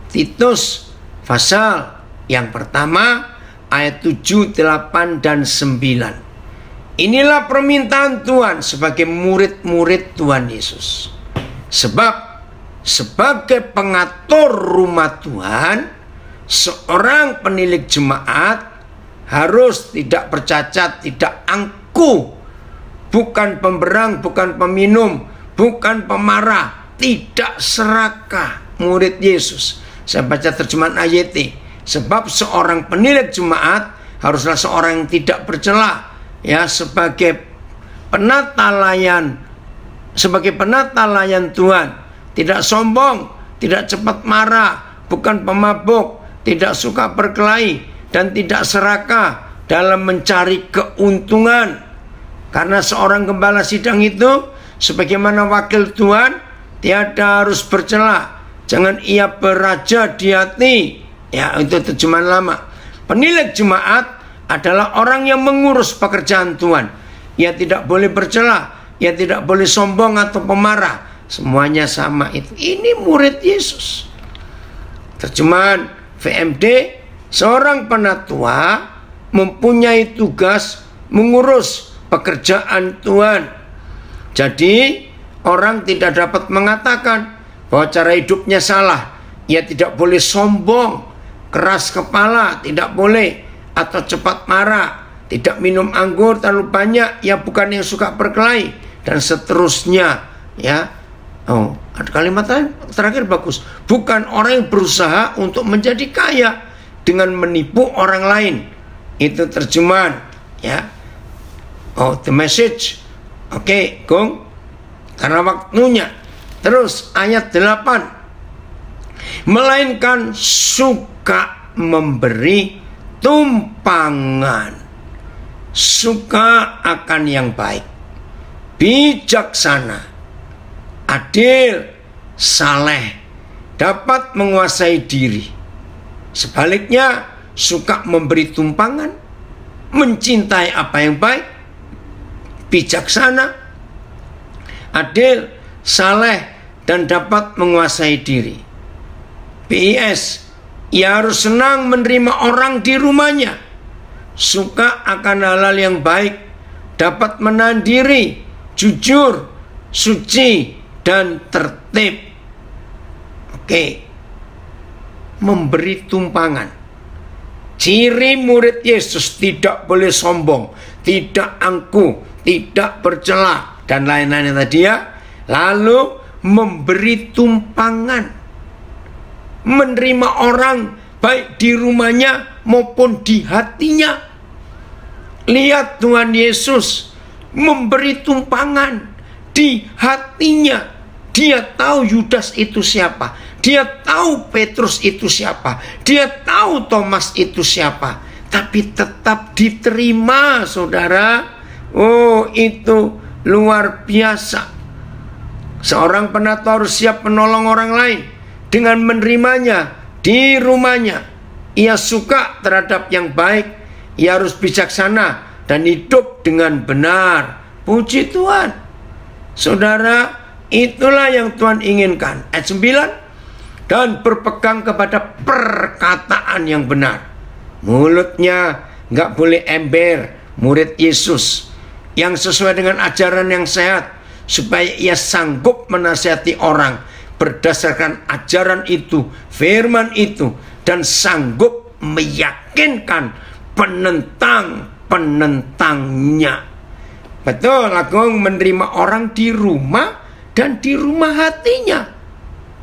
Titus pasal yang pertama ayat 7, 8, dan 9. Inilah permintaan Tuhan sebagai murid-murid Tuhan Yesus. Sebab sebagai pengatur rumah Tuhan, seorang penilik jemaat harus tidak bercacat, tidak angkuh, bukan pemberang, bukan peminum, bukan pemarah, tidak serakah. Murid Yesus. Saya baca terjemahan AYT. Sebab seorang penilik jemaat haruslah seorang yang tidak bercela, ya, sebagai penata layan Tuhan, tidak sombong, tidak cepat marah, bukan pemabuk, tidak suka berkelahi, dan tidak serakah dalam mencari keuntungan. Karena seorang gembala sidang itu sebagaimana wakil Tuhan tiada harus bercela, jangan ia beraja di hati. Ya, itu terjemahan lama. Penilik jemaat adalah orang yang mengurus pekerjaan Tuhan. Ia tidak boleh bercela, ia tidak boleh sombong atau pemarah. Semuanya sama itu. Ini murid Yesus. Terjemahan VMD, seorang penatua mempunyai tugas mengurus pekerjaan Tuhan. Jadi orang tidak dapat mengatakan bahwa cara hidupnya salah. Ia tidak boleh sombong, keras kepala, tidak boleh, atau cepat marah, tidak minum anggur terlalu banyak, ia bukan yang suka berkelahi, dan seterusnya. Ya, oh, ada kalimat terakhir bagus. Bukan orang yang berusaha untuk menjadi kaya dengan menipu orang lain. Itu terjemahan, ya. Oh, The Message. Oke, Gong, karena waktunya. Terus ayat 8. Melainkan suka memberi tumpangan. suka akan yang baik, bijaksana, adil, saleh, dapat menguasai diri. Sebaliknya, suka memberi tumpangan, mencintai apa yang baik, bijaksana, adil, saleh, dan dapat menguasai diri. PIS, ia harus senang menerima orang di rumahnya, suka akan hal-hal yang baik, dapat menahan diri, jujur, suci, dan tertib. Oke, memberi tumpangan. Ciri murid Yesus: tidak boleh sombong, tidak angkuh, tidak bercela, dan lain-lain tadi ya. Lalu memberi tumpangan, menerima orang baik di rumahnya maupun di hatinya. Lihat Tuhan Yesus memberi tumpangan di hatinya. Dia tahu Yudas itu siapa, dia tahu Petrus itu siapa, dia tahu Thomas itu siapa, tapi tetap diterima, saudara. Oh, itu luar biasa. Seorang penatua harus siap menolong orang lain dengan menerimanya di rumahnya. Ia suka terhadap yang baik, ia harus bijaksana dan hidup dengan benar. Puji Tuhan. Saudara, itulah yang Tuhan inginkan. Ayat 9, dan berpegang kepada perkataan yang benar. Mulutnya nggak boleh ember, murid Yesus yang sesuai dengan ajaran yang sehat, supaya ia sanggup menasihati orang berdasarkan ajaran itu, firman itu, dan sanggup meyakinkan penentang-penentangnya. Betul, Agung menerima orang di rumah dan di rumah hatinya.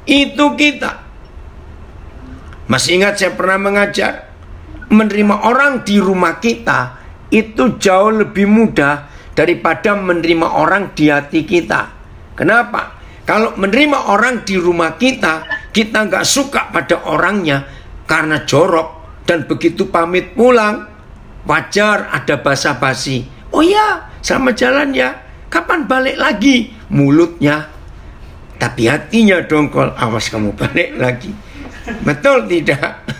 Itu kita. Masih ingat saya pernah mengajar, menerima orang di rumah kita itu jauh lebih mudah daripada menerima orang di hati kita. Kenapa? Kalau menerima orang di rumah kita, kita nggak suka pada orangnya karena jorok, dan begitu pamit pulang, wajar ada basa-basi. Oh ya, sama jalan ya, kapan balik lagi? Mulutnya, tapi hatinya dongkol, awas kamu balik lagi. Betul tidak?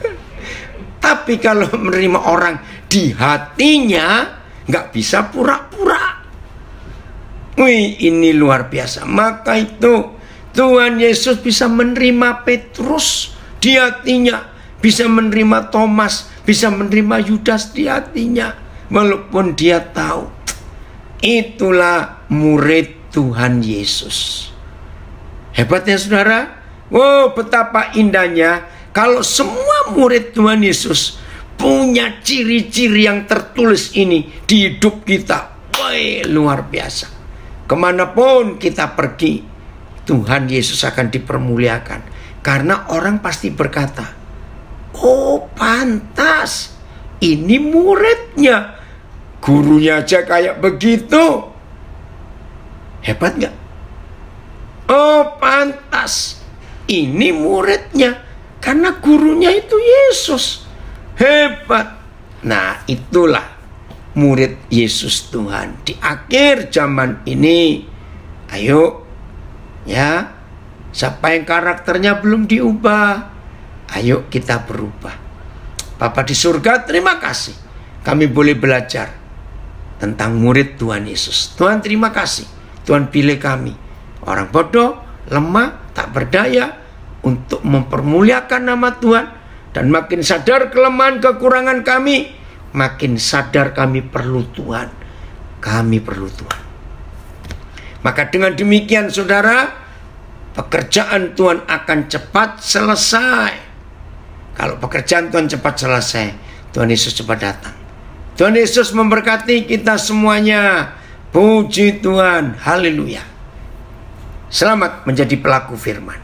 Tapi kalau menerima orang di hatinya, nggak bisa pura-pura. Wih, ini luar biasa. Maka itu Tuhan Yesus bisa menerima Petrus di hatinya, bisa menerima Thomas, bisa menerima Yudas di hatinya, walaupun dia tahu. Itulah murid Tuhan Yesus. Hebatnya saudara. Wow, betapa indahnya kalau semua murid Tuhan Yesus punya ciri-ciri yang tertulis ini di hidup kita. Wah, luar biasa. Kemanapun kita pergi, Tuhan Yesus akan dipermuliakan. Karena orang pasti berkata, oh pantas, ini muridnya, gurunya aja kayak begitu. Hebat gak? Oh pantas, ini muridnya, karena gurunya itu Yesus. Hebat. Nah, itulah murid Yesus Tuhan di akhir zaman ini. Ayo ya, siapa yang karakternya belum diubah, ayo kita berubah. Bapa di surga, terima kasih kami boleh belajar tentang murid Tuhan Yesus. Tuhan terima kasih, Tuhan pilih kami, orang bodoh, lemah, tak berdaya, untuk mempermuliakan nama Tuhan. Dan makin sadar kelemahan kekurangan kami, makin sadar kami perlu Tuhan. Kami perlu Tuhan. Maka dengan demikian saudara, pekerjaan Tuhan akan cepat selesai. Kalau pekerjaan Tuhan cepat selesai, Tuhan Yesus cepat datang. Tuhan Yesus memberkati kita semuanya. Puji Tuhan, haleluya. Selamat menjadi pelaku firman.